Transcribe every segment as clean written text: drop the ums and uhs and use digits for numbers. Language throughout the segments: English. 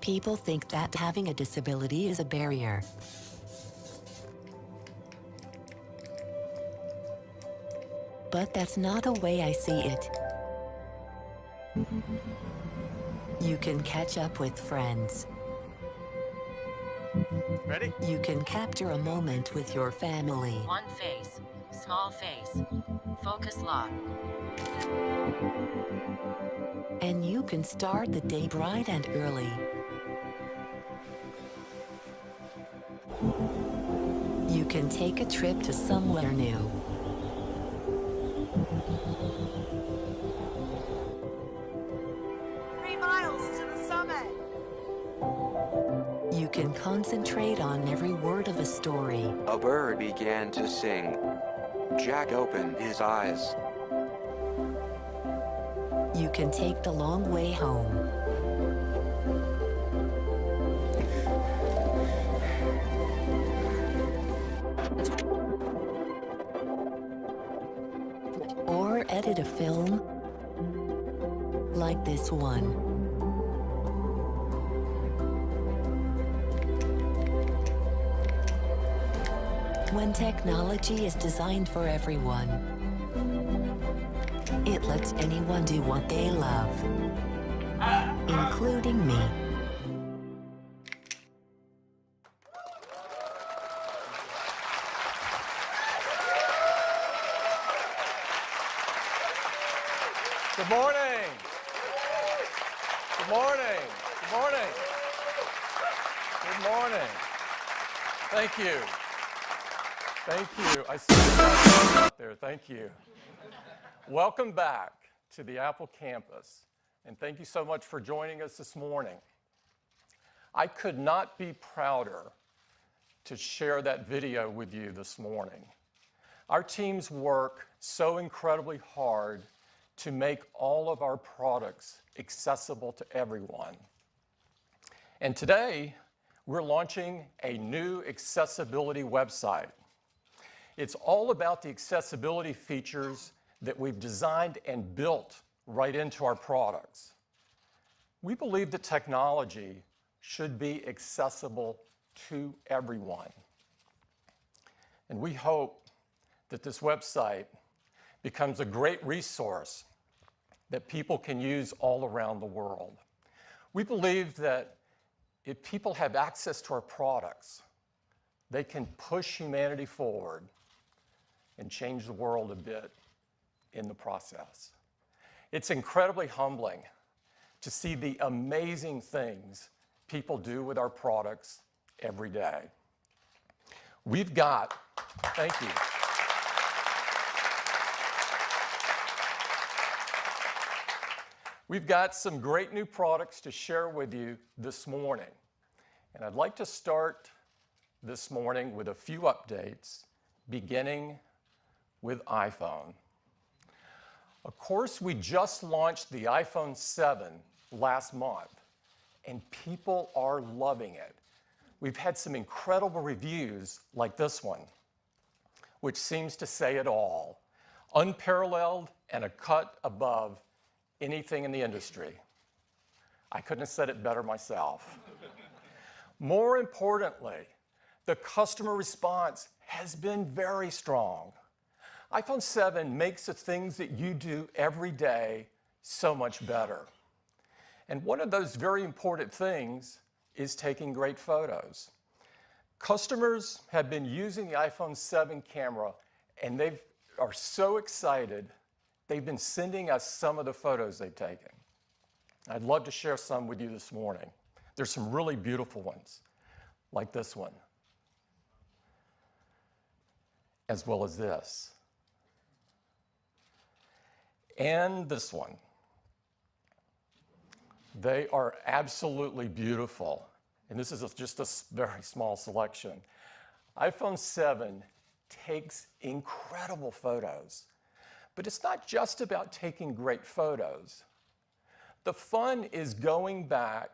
People think that having a disability is a barrier. But that's not the way I see it. You can catch up with friends. Ready? You can capture a moment with your family. One face, small face, focus lock. And you can start the day bright and early. You can take a trip to somewhere new. 3 miles to the summit. You can concentrate on every word of a story. A bird began to sing. Jack opened his eyes. You can take the long way home. Or edit a film like this one. When technology is designed for everyone, it lets anyone do what they love, including me. Good morning. Good morning. Good morning. Good morning. Thank you. Thank you. I see you out there. Thank you. Welcome back to the Apple campus, and thank you so much for joining us this morning. I could not be prouder to share that video with you this morning. Our teams work so incredibly hard to make all of our products accessible to everyone. And today, we're launching a new accessibility website. It's all about the accessibility features that we've designed and built right into our products. We believe that technology should be accessible to everyone. And we hope that this website becomes a great resource that people can use all around the world. We believe that if people have access to our products, they can push humanity forward and change the world a bit in the process. It's incredibly humbling to see the amazing things people do with our products every day. We've got, thank you. We've got some great new products to share with you this morning. And I'd like to start this morning with a few updates, beginning with iPhone. Of course, we just launched the iPhone 7 last month, and people are loving it. We've had some incredible reviews like this one, which seems to say it all. Unparalleled and a cut above anything in the industry. I couldn't have said it better myself. More importantly, the customer response has been very strong. iPhone 7 makes the things that you do every day so much better. And one of those very important things is taking great photos. Customers have been using the iPhone 7 camera, and they are so excited, they've been sending us some of the photos they've taken. I'd love to share some with you this morning. There's some really beautiful ones, like this one, as well as this. And this one. They are absolutely beautiful. And this is just a very small selection. iPhone 7 takes incredible photos. But it's not just about taking great photos. The fun is going back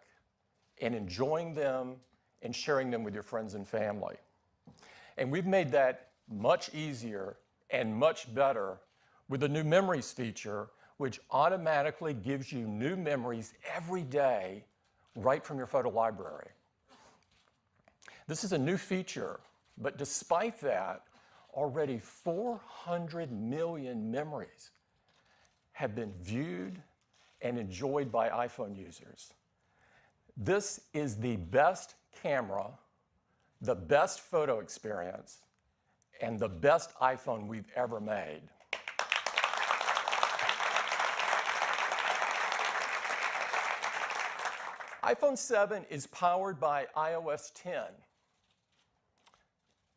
and enjoying them and sharing them with your friends and family. And we've made that much easier and much better with the new Memories feature, which automatically gives you new memories every day right from your photo library. This is a new feature, but despite that, already 400 million memories have been viewed and enjoyed by iPhone users. This is the best camera, the best photo experience, and the best iPhone we've ever made. iPhone 7 is powered by iOS 10,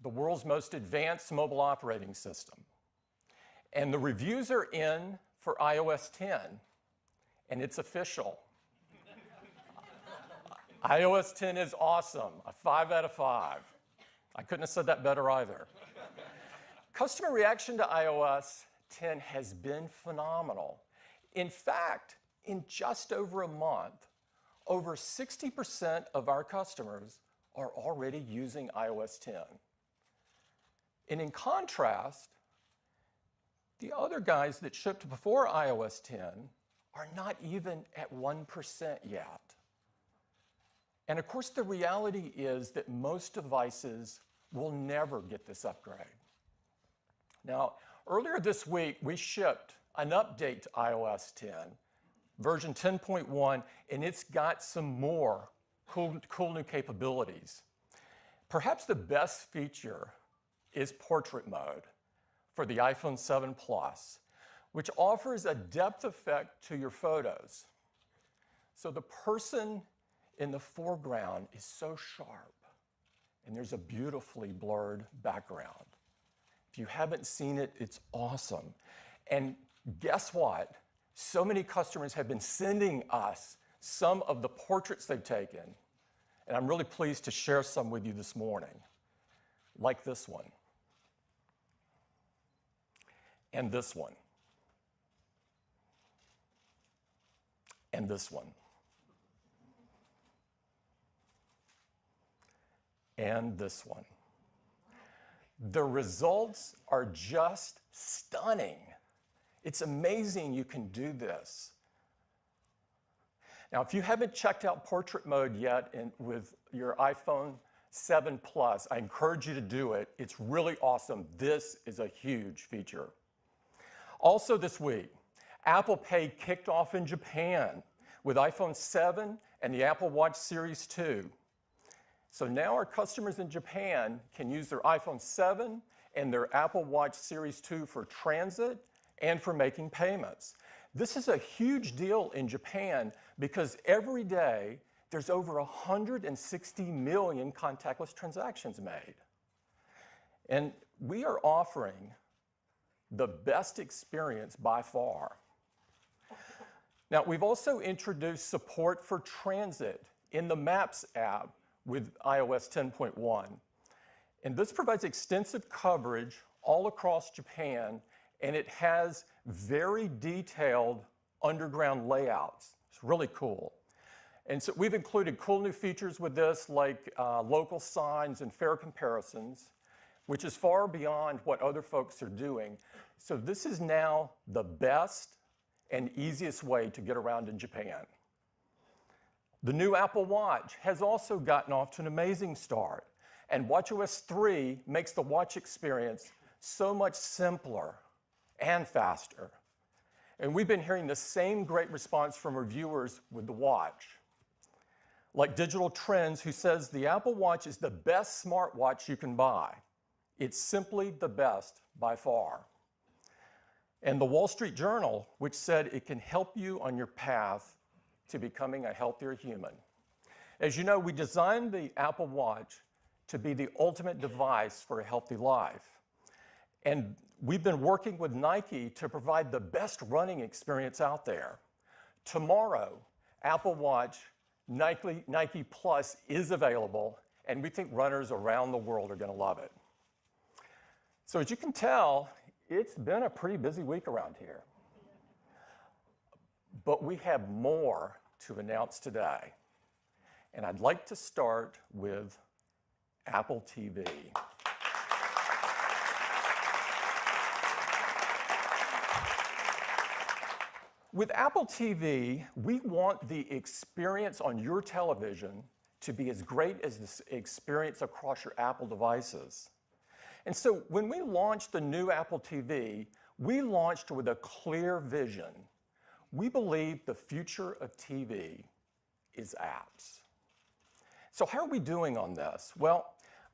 the world's most advanced mobile operating system. And the reviews are in for iOS 10, and it's official. iOS 10 is awesome, a 5 out of 5. I couldn't have said that better either. Customer reaction to iOS 10 has been phenomenal. In fact, in just over a month, over 60% of our customers are already using iOS 10. And in contrast, the other guys that shipped before iOS 10 are not even at 1% yet. And of course, the reality is that most devices will never get this upgrade. Now, earlier this week, we shipped an update to iOS 10, version 10.1, and it's got some more cool new capabilities. Perhaps the best feature is portrait mode for the iPhone 7 Plus, which offers a depth effect to your photos. So the person in the foreground is so sharp, and there's a beautifully blurred background. If you haven't seen it, it's awesome. And guess what? So many customers have been sending us some of the portraits they've taken, and I'm really pleased to share some with you this morning, like this one, and this one, and this one, and this one. The results are just stunning. It's amazing you can do this. Now, if you haven't checked out portrait mode yet with your iPhone 7 Plus, I encourage you to do it. It's really awesome. This is a huge feature. Also this week, Apple Pay kicked off in Japan with iPhone 7 and the Apple Watch Series 2. So now our customers in Japan can use their iPhone 7 and their Apple Watch Series 2 for transit and for making payments. This is a huge deal in Japan because every day there's over 160 million contactless transactions made. And we are offering the best experience by far. Now, we've also introduced support for transit in the Maps app with iOS 10.1. And this provides extensive coverage all across Japan, and it has very detailed underground layouts. It's really cool. And so we've included cool new features with this, like local signs and fare comparisons, which is far beyond what other folks are doing. So this is now the best and easiest way to get around in Japan. The new Apple Watch has also gotten off to an amazing start, and watchOS 3 makes the watch experience so much simpler and faster. And we've been hearing the same great response from reviewers with the watch. Like Digital Trends, who says the Apple Watch is the best smartwatch you can buy. It's simply the best by far. And the Wall Street Journal, which said it can help you on your path to becoming a healthier human. As you know, we designed the Apple Watch to be the ultimate device for a healthy life. And we've been working with Nike to provide the best running experience out there. Tomorrow, Apple Watch Nike Plus is available, and we think runners around the world are going to love it. So as you can tell, it's been a pretty busy week around here. But we have more to announce today. And I'd like to start with Apple TV. With Apple TV, we want the experience on your television to be as great as the experience across your Apple devices. And so when we launched the new Apple TV, we launched with a clear vision. We believe the future of TV is apps. So how are we doing on this? Well,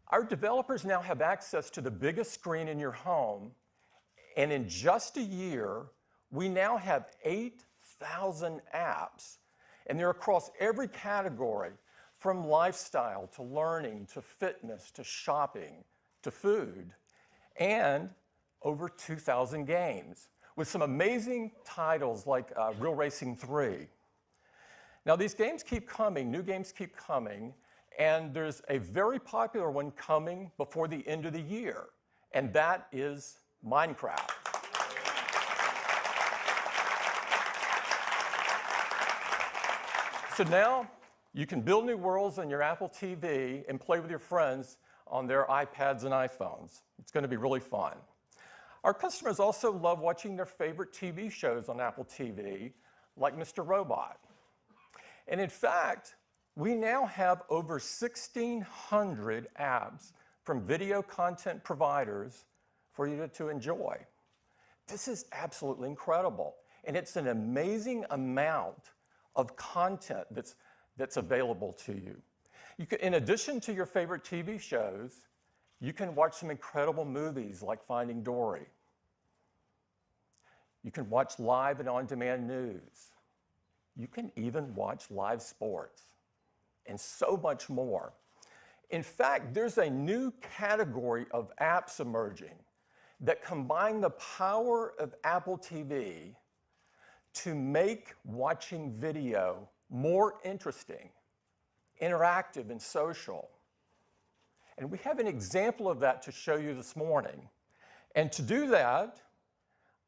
our developers now have access to the biggest screen in your home, and in just a year, we now have 8,000 apps, and they're across every category, from lifestyle to learning to fitness to shopping to food, and over 2,000 games, with some amazing titles like Real Racing 3. Now, these games keep coming, new games keep coming, and there's a very popular one coming before the end of the year, and that is Minecraft. So now you can build new worlds on your Apple TV and play with your friends on their iPads and iPhones. It's going to be really fun. Our customers also love watching their favorite TV shows on Apple TV, like Mr. Robot. And in fact, we now have over 1,600 apps from video content providers for you to enjoy. This is absolutely incredible. And it's an amazing amount of content that's available to you. In addition to your favorite TV shows, you can watch some incredible movies like Finding Dory. You can watch live and on-demand news. You can even watch live sports and so much more. In fact, there's a new category of apps emerging that combine the power of Apple TV to make watching video more interesting, interactive, and social. And we have an example of that to show you this morning. And to do that,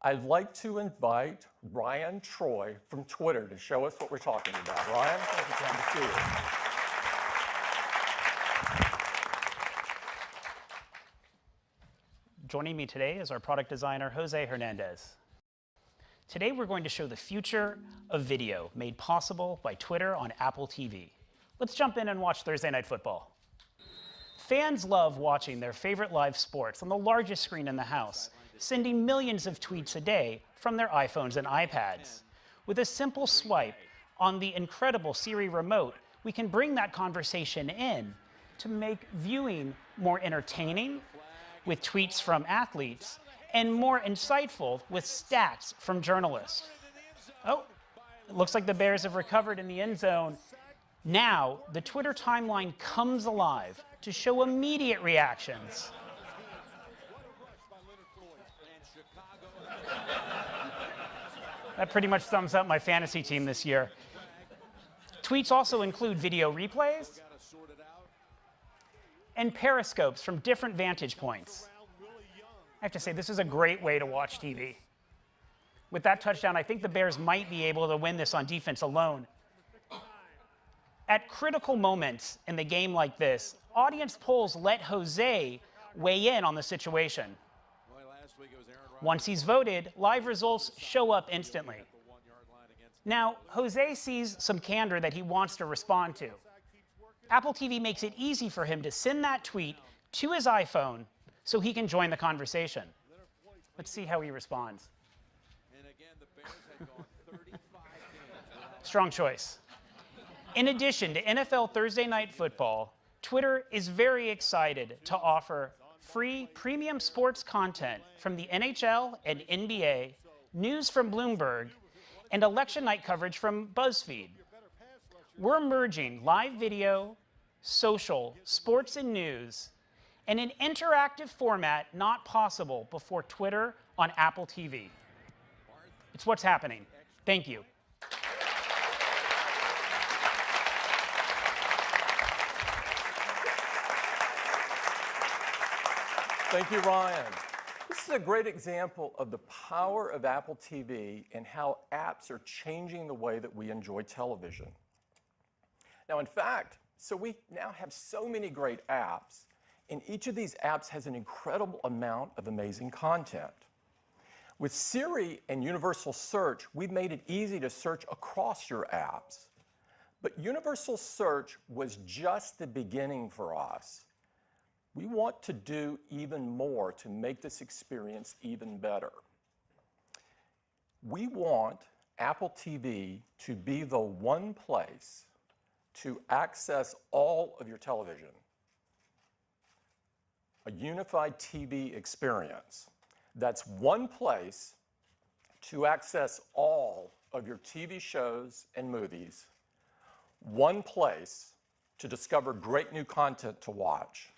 I'd like to invite Ryan Troy from Twitter to show us what we're talking about. Ryan, thank you. Good to see you. Joining me today is our product designer, Jose Hernandez. Today we're going to show the future of video made possible by Twitter on Apple TV. Let's jump in and watch Thursday Night Football. Fans love watching their favorite live sports on the largest screen in the house, sending millions of tweets a day from their iPhones and iPads. With a simple swipe on the incredible Siri remote, we can bring that conversation in to make viewing more entertaining with tweets from athletes and more insightful with stats from journalists. Oh, it looks like the Bears have recovered in the end zone. Now, the Twitter timeline comes alive to show immediate reactions. That pretty much sums up my fantasy team this year. Tweets also include video replays and periscopes from different vantage points. I have to say, this is a great way to watch TV. With that touchdown, I think the Bears might be able to win this on defense alone. At critical moments in the game like this, audience polls let Jose weigh in on the situation. Once he's voted, live results show up instantly. Now, Jose sees some candor that he wants to respond to. Apple TV makes it easy for him to send that tweet to his iPhone so he can join the conversation. Let's see how he responds. Strong choice. In addition to NFL Thursday Night Football, Twitter is very excited to offer free premium sports content from the NHL and NBA, news from Bloomberg, and election night coverage from BuzzFeed. We're merging live video, social, sports, and news in an interactive format not possible before Twitter on Apple TV. It's what's happening. Thank you. Thank you, Ryan. This is a great example of the power of Apple TV and how apps are changing the way that we enjoy television. Now, in fact, so we now have so many great apps, and each of these apps has an incredible amount of amazing content. With Siri and Universal Search, we've made it easy to search across your apps. But Universal Search was just the beginning for us. We want to do even more to make this experience even better. We want Apple TV to be the one place to access all of your television. A unified TV experience. That's one place to access all of your TV shows and movies. One place to discover great new content to watch.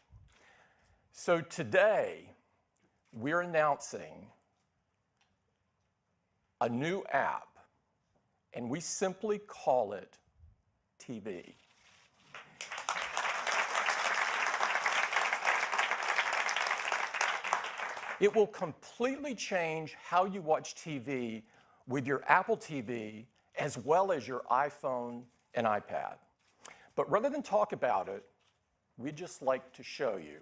So today, we're announcing a new app, and we simply call it TV. It will completely change how you watch TV with your Apple TV as well as your iPhone and iPad. But rather than talk about it, we'd just like to show you.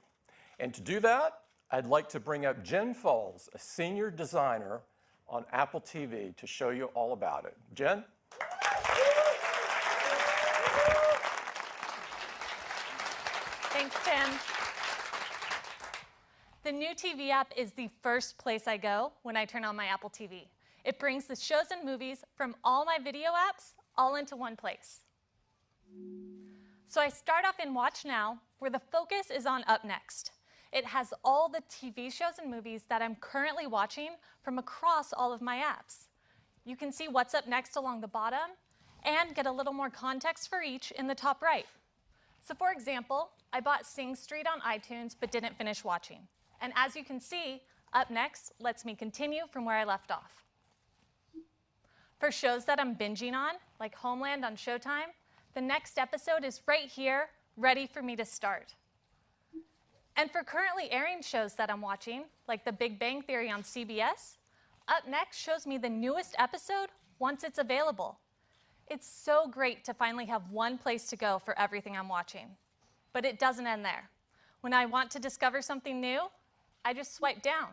And to do that, I'd like to bring up Jen Foles, a senior designer on Apple TV, to show you all about it. Jen? Thanks, Tim. The new TV app is the first place I go when I turn on my Apple TV. It brings the shows and movies from all my video apps all into one place. So I start off in Watch Now, where the focus is on Up Next. It has all the TV shows and movies that I'm currently watching from across all of my apps. You can see what's up next along the bottom and get a little more context for each in the top right. So for example, I bought Sing Street on iTunes but didn't finish watching. And as you can see, Up Next lets me continue from where I left off. For shows that I'm binging on, like Homeland on Showtime, the next episode is right here, ready for me to start. And for currently airing shows that I'm watching, like The Big Bang Theory on CBS, Up Next shows me the newest episode once it's available. It's so great to finally have one place to go for everything I'm watching. But it doesn't end there. When I want to discover something new, I just swipe down.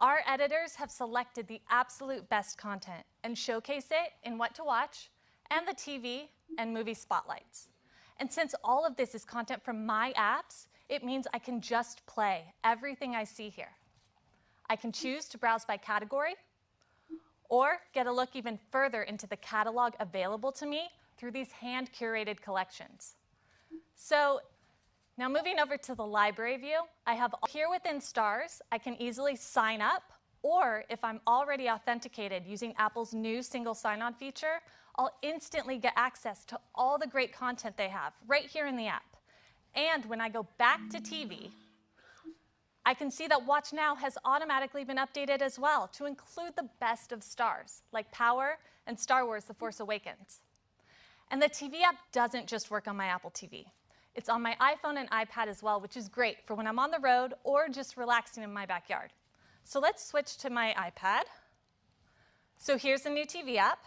Our editors have selected the absolute best content and showcase it in What to Watch and the TV and movie spotlights. And since all of this is content from my apps, it means I can just play everything I see here. I can choose to browse by category or get a look even further into the catalog available to me through these hand-curated collections. So now moving over to the library view, I have here within Stars, I can easily sign up, or if I'm already authenticated using Apple's new single sign-on feature, I'll instantly get access to all the great content they have right here in the app. And when I go back to TV, I can see that Watch Now has automatically been updated as well to include the best of Stars, like Power and Star Wars: The Force Awakens. And the TV app doesn't just work on my Apple TV. It's on my iPhone and iPad as well, which is great for when I'm on the road or just relaxing in my backyard. So let's switch to my iPad. So here's the new TV app.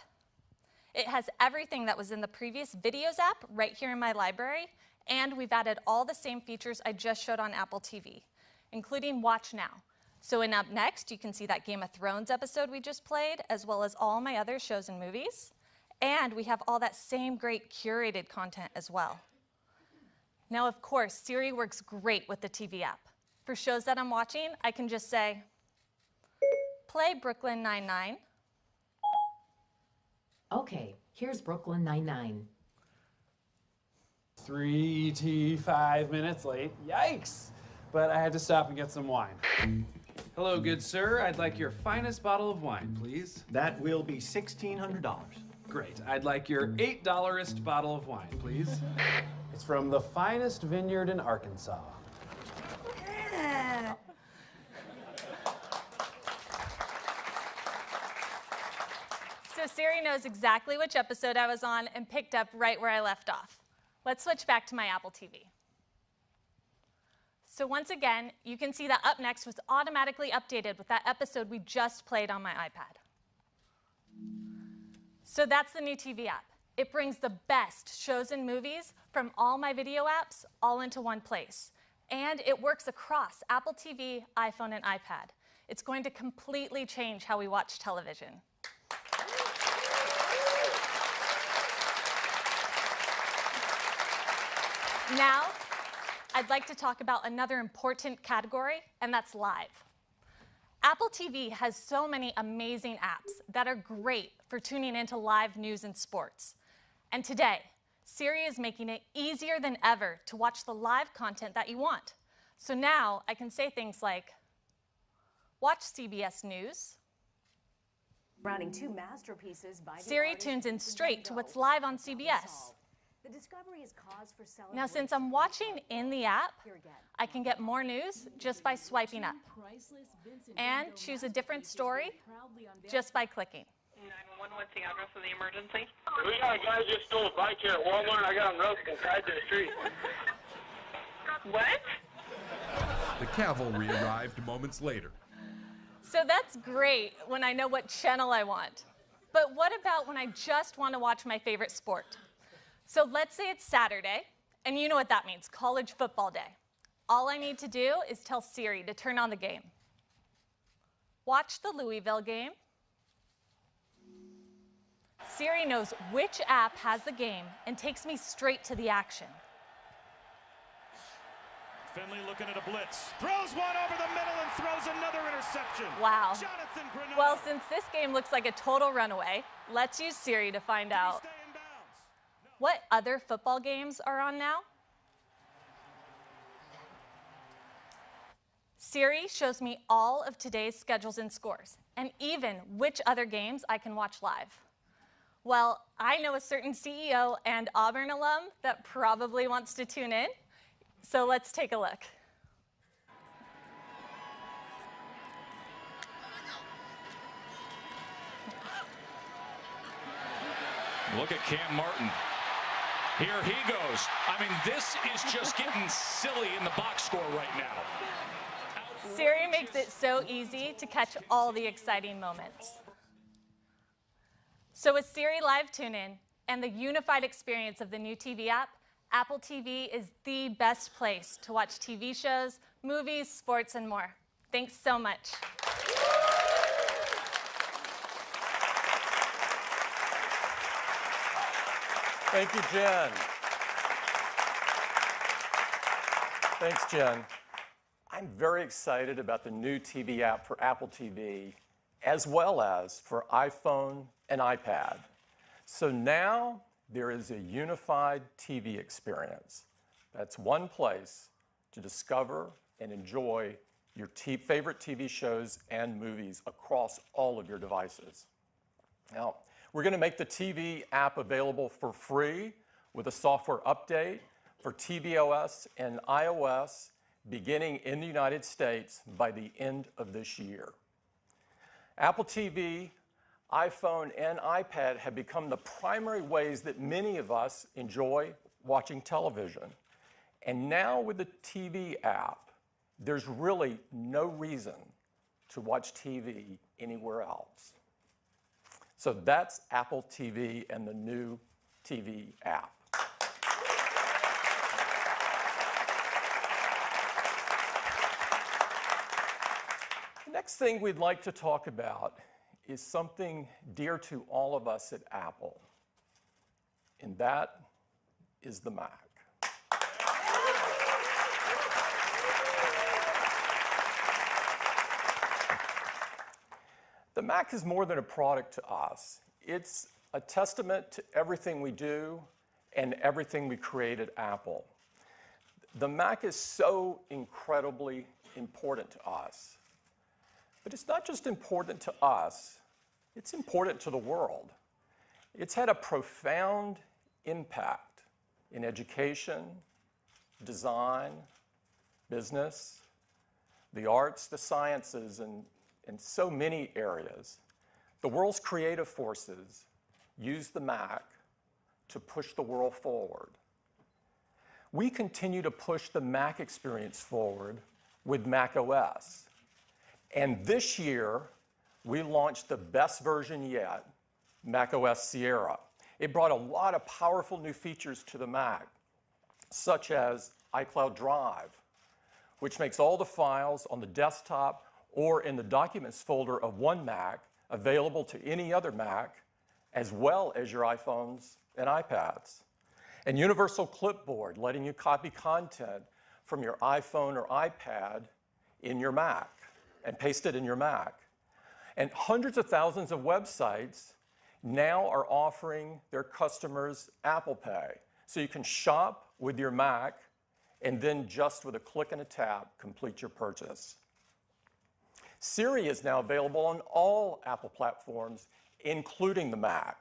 It has everything that was in the previous Videos app right here in my library, and we've added all the same features I just showed on Apple TV, including Watch Now. So in Up Next, you can see that Game of Thrones episode we just played, as well as all my other shows and movies. And we have all that same great curated content as well. Now, of course, Siri works great with the TV app. For shows that I'm watching, I can just say, play Brooklyn Nine-Nine. Okay, here's Brooklyn Nine-Nine. 3 to 5 minutes late. Yikes! But I had to stop and get some wine. Hello, good sir. I'd like your finest bottle of wine, please. That will be $1,600. Great. I'd like your $8-est bottle of wine, please. It's from the finest vineyard in Arkansas. Yeah. So Siri knows exactly which episode I was on and picked up right where I left off. Let's switch back to my Apple TV. So once again, you can see that Up Next was automatically updated with that episode we just played on my iPad. So that's the new TV app. It brings the best shows and movies from all my video apps all into one place. And it works across Apple TV, iPhone, and iPad. It's going to completely change how we watch television. Now, I'd like to talk about another important category, and that's live. Apple TV has so many amazing apps that are great for tuning into live news and sports. And today, Siri is making it easier than ever to watch the live content that you want. So now I can say things like, watch CBS News. Crowning two masterpieces by Siri tunes in straight to what's live on CBS. The discovery is cause for celebration. Now, since I'm watching in the app, I can get more news just by swiping up and choose a different story just by clicking. 911, what's the address of the emergency? We got a guy just stole a bike here at Walmart. I got him roped and tied to the street. What? The cavalry arrived moments later. So that's great when I know what channel I want. But what about when I just want to watch my favorite sport? So let's say it's Saturday, and you know what that means, college football day. All I need to do is tell Siri to turn on the game. Watch the Louisville game. Siri knows which app has the game and takes me straight to the action. Finley looking at a blitz, throws one over the middle and throws another interception. Wow. Jonathan Grenard. Well, since this game looks like a total runaway, let's use Siri to find out what other football games are on now. Siri shows me all of today's schedules and scores, and even which other games I can watch live. Well, I know a certain CEO and Auburn alum that probably wants to tune in, so let's take a look. Look at Cam Martin. Here he goes. I mean, this is just getting silly in the box score right now. Siri makes it so easy to catch all the exciting moments. So with Siri Live Tune-In and the unified experience of the new TV app, Apple TV is the best place to watch TV shows, movies, sports, and more. Thanks so much. Thank you, Jen. Thanks, Jen. I'm very excited about the new TV app for Apple TV, as well as for iPhone and iPad. So now there is a unified TV experience. That's one place to discover and enjoy your favorite TV shows and movies across all of your devices. Now, we're going to make the TV app available for free with a software update for tvOS and iOS beginning in the United States by the end of this year. Apple TV, iPhone, and iPad have become the primary ways that many of us enjoy watching television. And now with the TV app, there's really no reason to watch TV anywhere else. So that's Apple TV and the new TV app. The next thing we'd like to talk about is something dear to all of us at Apple, and that is the Mac. The Mac is more than a product to us. It's a testament to everything we do and everything we create at Apple. The Mac is so incredibly important to us. But it's not just important to us, it's important to the world. It's had a profound impact in education, design, business, the arts, the sciences, and in so many areas. The world's creative forces use the Mac to push the world forward. We continue to push the Mac experience forward with Mac OS. And this year, we launched the best version yet, Mac OS Sierra. It brought a lot of powerful new features to the Mac, such as iCloud Drive, which makes all the files on the desktop or in the Documents folder of one Mac, available to any other Mac, as well as your iPhones and iPads. And Universal Clipboard, letting you copy content from your iPhone or iPad in your Mac and paste it in your Mac. And hundreds of thousands of websites now are offering their customers Apple Pay. So you can shop with your Mac and then just with a click and a tap, complete your purchase. Siri is now available on all Apple platforms, including the Mac.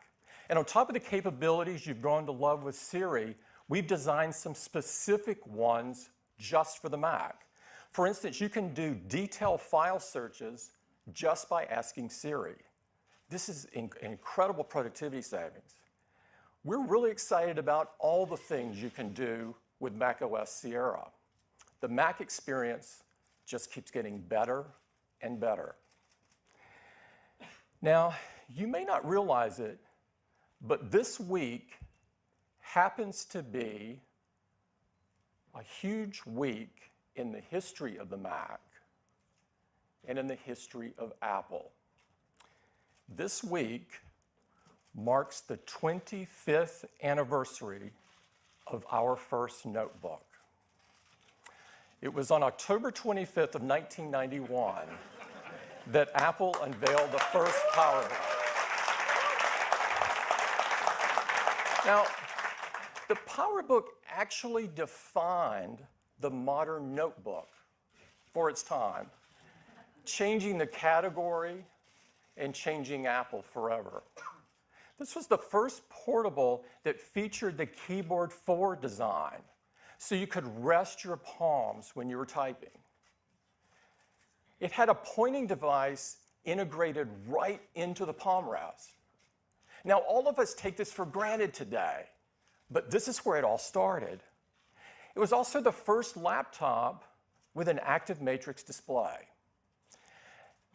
And on top of the capabilities you've grown to love with Siri, we've designed some specific ones just for the Mac. For instance, you can do detailed file searches just by asking Siri. This is incredible productivity savings. We're really excited about all the things you can do with macOS Sierra. The Mac experience just keeps getting better and better. Now, you may not realize it, but this week happens to be a huge week in the history of the Mac and in the history of Apple. This week marks the 25th anniversary of our first notebook. It was on October 25th of 1991 that Apple unveiled the first PowerBook. Now, the PowerBook actually defined the modern notebook for its time, changing the category and changing Apple forever. This was the first portable that featured the keyboard forward design, so you could rest your palms when you were typing. It had a pointing device integrated right into the palm rest. Now, all of us take this for granted today, but this is where it all started. It was also the first laptop with an active matrix display.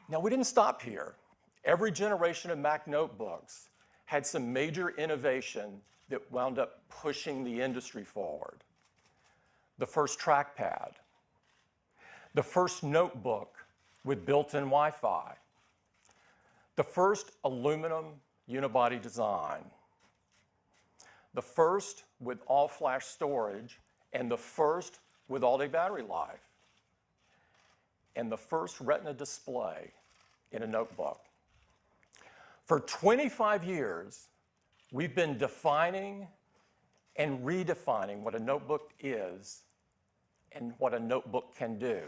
Now, we didn't stop here. Every generation of Mac notebooks had some major innovation that wound up pushing the industry forward. The first trackpad, the first notebook with built-in Wi-Fi, the first aluminum unibody design, the first with all-flash storage, and the first with all-day battery life, and the first Retina display in a notebook. For 25 years, we've been defining and redefining what a notebook is and what a notebook can do.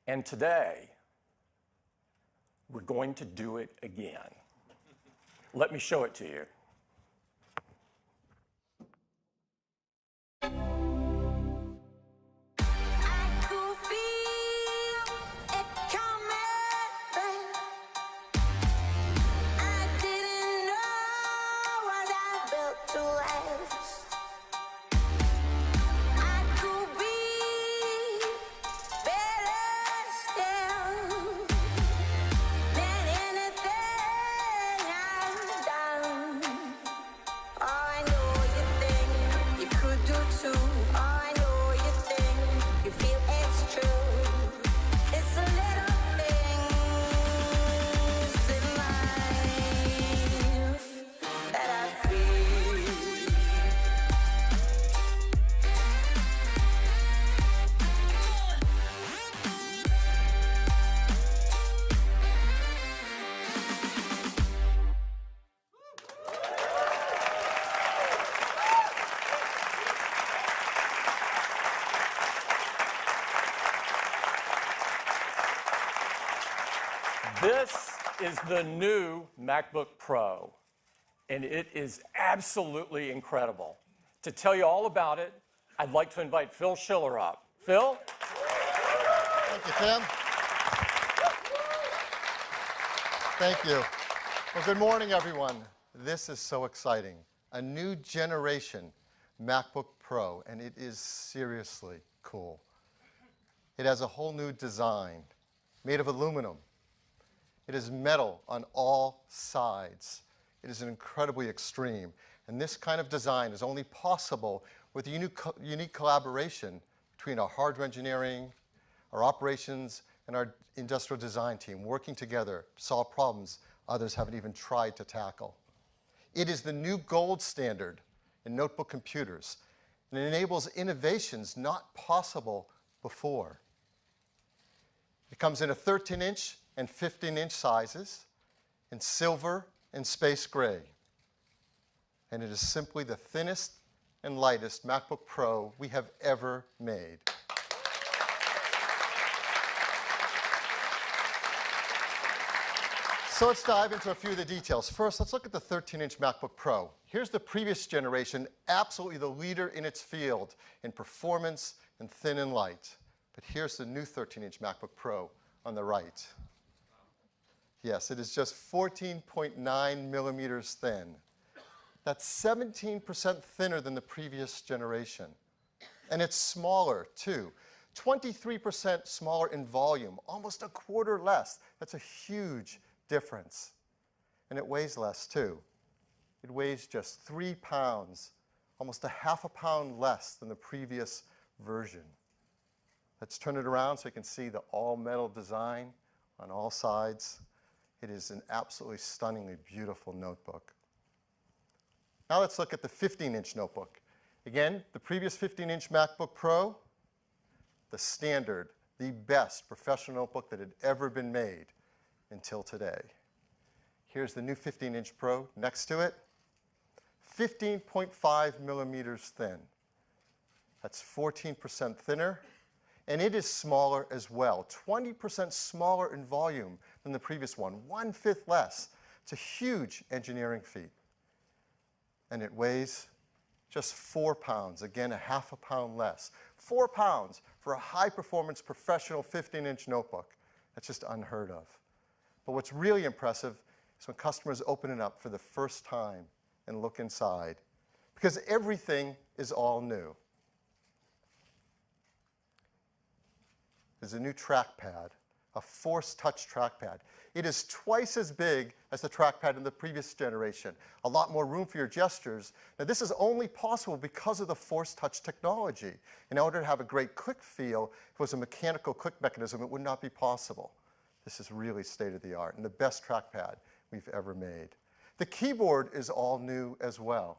And today, we're going to do it again. Let me show it to you. This is the new MacBook Pro, and it is absolutely incredible. To tell you all about it, I'd like to invite Phil Schiller up. Phil? Thank you, Tim. Thank you. Well, good morning, everyone. This is so exciting. A new generation MacBook Pro, and it is seriously cool. It has a whole new design made of aluminum. It is metal on all sides. It is incredibly extreme. And this kind of design is only possible with a unique collaboration between our hardware engineering, our operations and our industrial design team working together to solve problems others haven't even tried to tackle. It is the new gold standard in notebook computers, and it enables innovations not possible before. It comes in a 13-inch and 15-inch sizes, in silver and space gray. And it is simply the thinnest and lightest MacBook Pro we have ever made. So let's dive into a few of the details. First, let's look at the 13-inch MacBook Pro. Here's the previous generation, absolutely the leader in its field in performance and thin and light. But here's the new 13-inch MacBook Pro on the right. Yes, it is just 14.9 millimeters thin. That's 17% thinner than the previous generation. And it's smaller, too. 23% smaller in volume, almost a quarter less. That's a huge difference. And it weighs less, too. It weighs just 3 pounds, almost a half a pound less than the previous version. Let's turn it around so you can see the all-metal design on all sides. It is an absolutely stunningly beautiful notebook. Now let's look at the 15-inch notebook. Again, the previous 15-inch MacBook Pro, the standard, the best professional notebook that had ever been made until today. Here's the new 15-inch Pro next to it. 15.5 millimeters thin. That's 14% thinner. And it is smaller as well, 20% smaller in volume than the previous one, 1/5 less. It's a huge engineering feat. And it weighs just 4 pounds, again, a half a pound less. 4 pounds for a high-performance professional 15-inch notebook. That's just unheard of. But what's really impressive is when customers open it up for the first time and look inside, because everything is all new. There's a new trackpad, a Force Touch trackpad. It is twice as big as the trackpad in the previous generation. A lot more room for your gestures. Now, this is only possible because of the Force Touch technology. In order to have a great click feel, if it was a mechanical click mechanism, it would not be possible. This is really state-of-the-art and the best trackpad we've ever made. The keyboard is all new as well.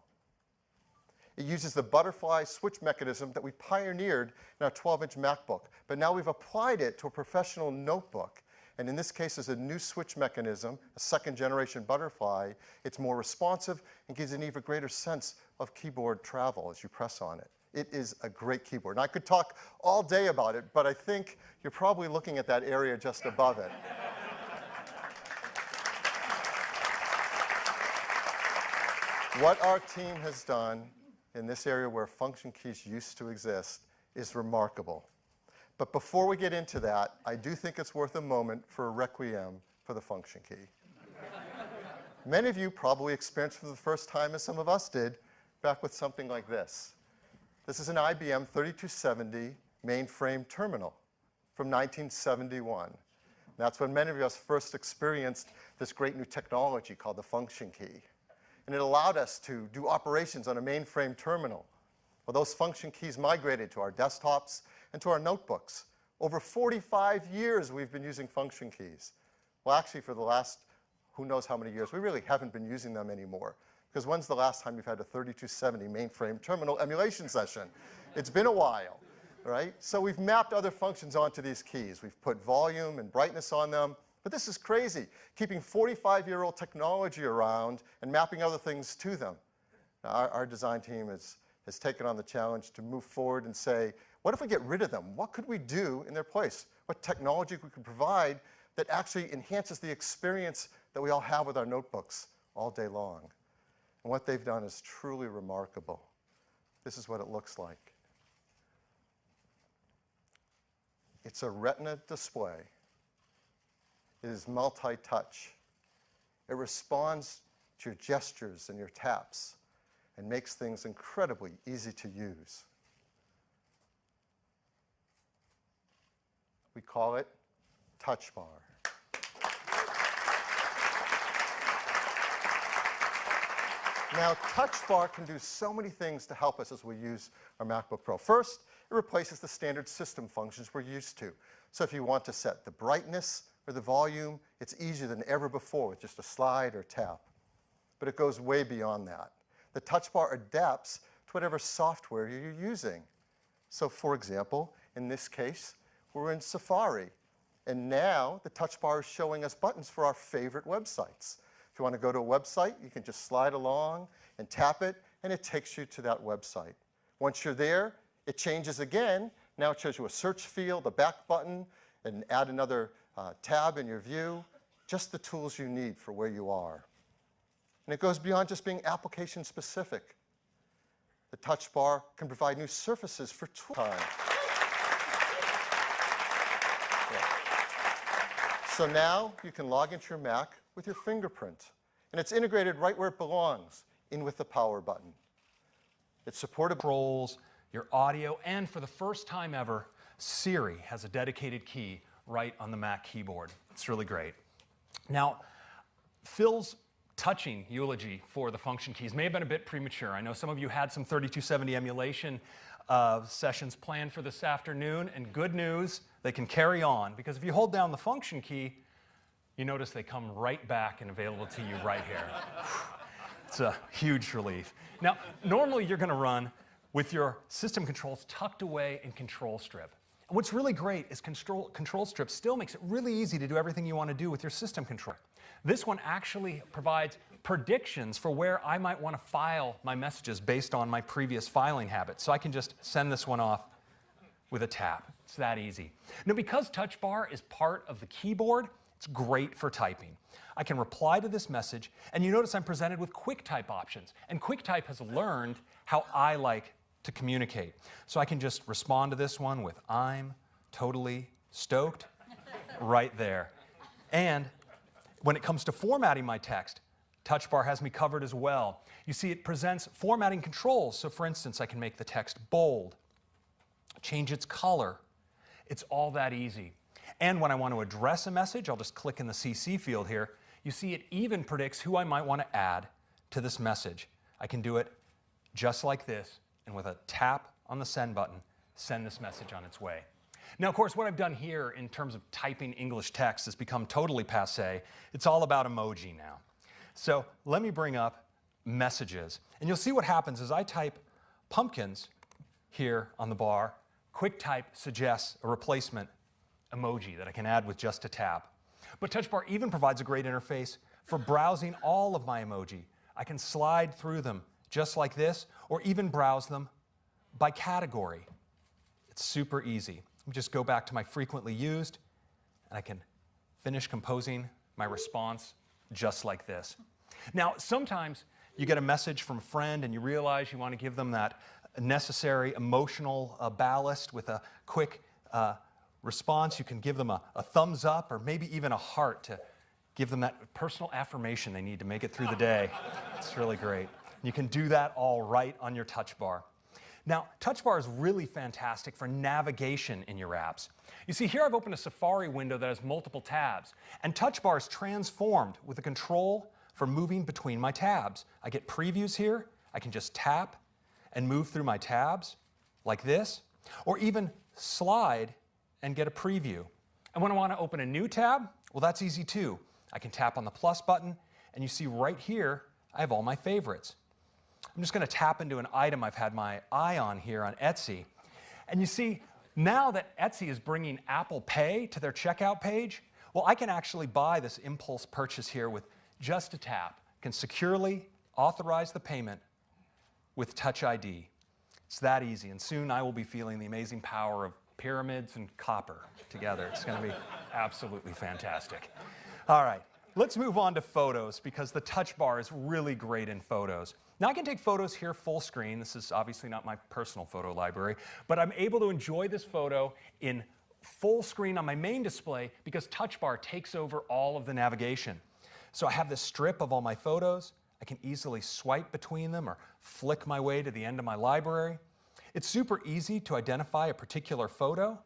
It uses the butterfly switch mechanism that we pioneered in our 12-inch MacBook, but now we've applied it to a professional notebook. And in this case, there's a new switch mechanism, a second-generation butterfly. It's more responsive and gives an even greater sense of keyboard travel as you press on it. It is a great keyboard. And I could talk all day about it, but I think you're probably looking at that area just above it. What our team has done in this area where function keys used to exist is remarkable. But before we get into that, I do think it's worth a moment for a requiem for the function key. Many of you probably experienced for the first time, as some of us did, back with something like this. This is an IBM 3270 mainframe terminal from 1971. That's when many of us first experienced this great new technology called the function key. And it allowed us to do operations on a mainframe terminal. Well, those function keys migrated to our desktops and to our notebooks. Over 45 years we've been using function keys. Well, actually, for the last who knows how many years, we really haven't been using them anymore. Because when's the last time you've had a 3270 mainframe terminal emulation session? It's been a while, right? So we've mapped other functions onto these keys. We've put volume and brightness on them. But this is crazy, keeping 45-year-old technology around and mapping other things to them. Now, our design team has taken on the challenge to move forward and say, what if we get rid of them? What could we do in their place? What technology we could provide that actually enhances the experience that we all have with our notebooks all day long? And what they've done is truly remarkable. This is what it looks like. It's a Retina display. It is multi-touch. It responds to your gestures and your taps and makes things incredibly easy to use. We call it Touch Bar. Now, Touch Bar can do so many things to help us as we use our MacBook Pro. First, it replaces the standard system functions we're used to. So if you want to set the brightness or the volume, it's easier than ever before with just a slide or tap. But it goes way beyond that. The touch bar adapts to whatever software you're using. So for example, in this case, we're in Safari. And now the touch bar is showing us buttons for our favorite websites. If you want to go to a website, you can just slide along and tap it, and it takes you to that website. Once you're there, it changes again. Now it shows you a search field, a back button, and add another tab in your view. Just the tools you need for where you are. And it goes beyond just being application specific. The touch bar can provide new surfaces for tool time. So now you can log into your Mac with your fingerprint. And it's integrated right where it belongs, in with the power button. It's supported controls, your audio, and for the first time ever, Siri has a dedicated key right on the Mac keyboard. It's really great. Now, Phil's touching eulogy for the function keys may have been a bit premature. I know some of you had some 3270 emulation sessions planned for this afternoon, and good news, they can carry on, because if you hold down the function key, you notice they come right back and available to you right here. It's a huge relief. Now, normally you're going to run with your system controls tucked away in Control Strip. And what's really great is Control Strip still makes it really easy to do everything you want to do with your system control. This one actually provides predictions for where I might want to file my messages based on my previous filing habits. So I can just send this one off with a tap. It's that easy. Now, because Touch Bar is part of the keyboard, it's great for typing. I can reply to this message, and you notice I'm presented with QuickType options. And QuickType has learned how I like to communicate. So I can just respond to this one with "I'm totally stoked" right there. And when it comes to formatting my text, Touch Bar has me covered as well. You see, it presents formatting controls. So for instance, I can make the text bold, change its color. It's all that easy. And when I want to address a message, I'll just click in the CC field here. You see, it even predicts who I might want to add to this message. I can do it just like this, and with a tap on the send button, send this message on its way. Now, of course, what I've done here in terms of typing English text has become totally passé. It's all about emoji now. So let me bring up messages. And you'll see what happens as I type pumpkins here on the bar. QuickType suggests a replacement emoji that I can add with just a tap. But Touch Bar even provides a great interface for browsing all of my emoji. I can slide through them just like this, or even browse them by category. It's super easy. Let me just go back to my frequently used, and I can finish composing my response just like this. Now, sometimes you get a message from a friend and you realize you want to give them that necessary emotional ballast with a quick response. You can give them a thumbs up or maybe even a heart to give them that personal affirmation they need to make it through the day. It's really great. You can do that all right on your Touch Bar. Now, Touch Bar is really fantastic for navigation in your apps. You see, here I've opened a Safari window that has multiple tabs, and Touch Bar is transformed with a control for moving between my tabs. I get previews here. I can just tap and move through my tabs like this, or even slide and get a preview. And when I want to open a new tab, well, that's easy too. I can tap on the plus button, and you see right here, I have all my favorites. I'm just going to tap into an item I've had my eye on here on Etsy. And you see, now that Etsy is bringing Apple Pay to their checkout page, well, I can actually buy this impulse purchase here with just a tap. I can securely authorize the payment with Touch ID. It's that easy, and soon I will be feeling the amazing power of pyramids and copper together. It's going to be absolutely fantastic. All right, let's move on to photos, because the Touch Bar is really great in photos. Now, I can take photos here full screen. This is obviously not my personal photo library, but I'm able to enjoy this photo in full screen on my main display because Touch Bar takes over all of the navigation. So I have this strip of all my photos. I can easily swipe between them or flick my way to the end of my library. It's super easy to identify a particular photo,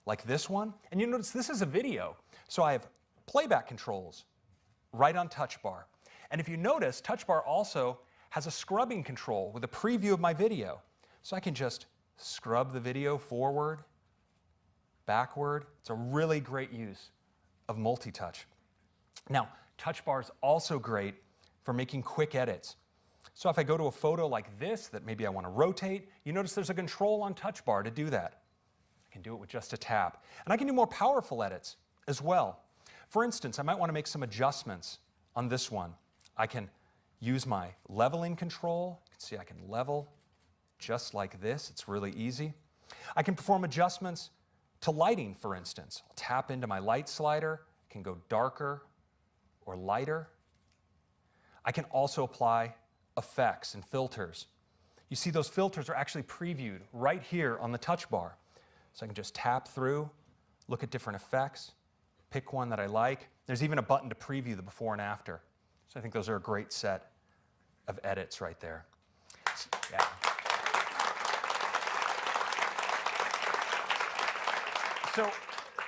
like this one. And you notice this is a video. So I have playback controls right on Touch Bar. And if you notice, Touch Bar also has a scrubbing control with a preview of my video. So I can just scrub the video forward, backward. It's a really great use of multi-touch. Now, Touch Bar is also great for making quick edits. So if I go to a photo like this that maybe I want to rotate, you notice there's a control on Touch Bar to do that. I can do it with just a tap. And I can do more powerful edits as well. For instance, I might want to make some adjustments on this one. I can use my leveling control. You can see I can level just like this. It's really easy. I can perform adjustments to lighting, for instance. I'll tap into my light slider. I can go darker or lighter. I can also apply effects and filters. You see those filters are actually previewed right here on the Touch Bar. So I can just tap through, look at different effects, pick one that I like. There's even a button to preview the before and after. So I think those are a great set of edits right there. Yeah. So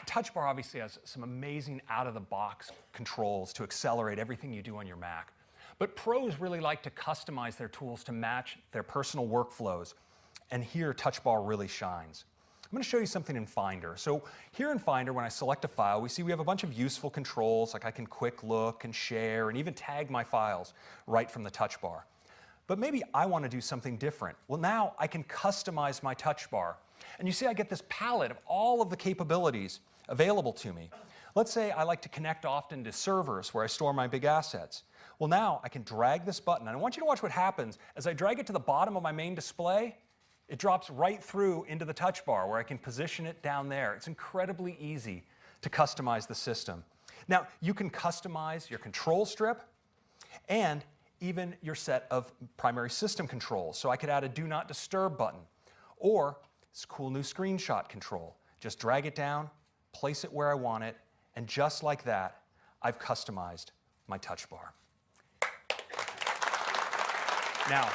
Touch Bar obviously has some amazing out-of-the-box controls to accelerate everything you do on your Mac. But pros really like to customize their tools to match their personal workflows. And here, Touch Bar really shines. I'm going to show you something in Finder. So here in Finder, when I select a file, we see we have a bunch of useful controls, like I can quick look and share and even tag my files right from the Touch Bar. But maybe I want to do something different. Well, now I can customize my Touch Bar. And you see I get this palette of all of the capabilities available to me. Let's say I like to connect often to servers where I store my big assets. Well, now I can drag this button, and I want you to watch what happens. As I drag it to the bottom of my main display, it drops right through into the Touch Bar where I can position it down there. It's incredibly easy to customize the system. Now, you can customize your control strip and even your set of primary system controls. So I could add a Do Not Disturb button or this cool new screenshot control. Just drag it down, place it where I want it, and just like that, I've customized my Touch Bar. Now,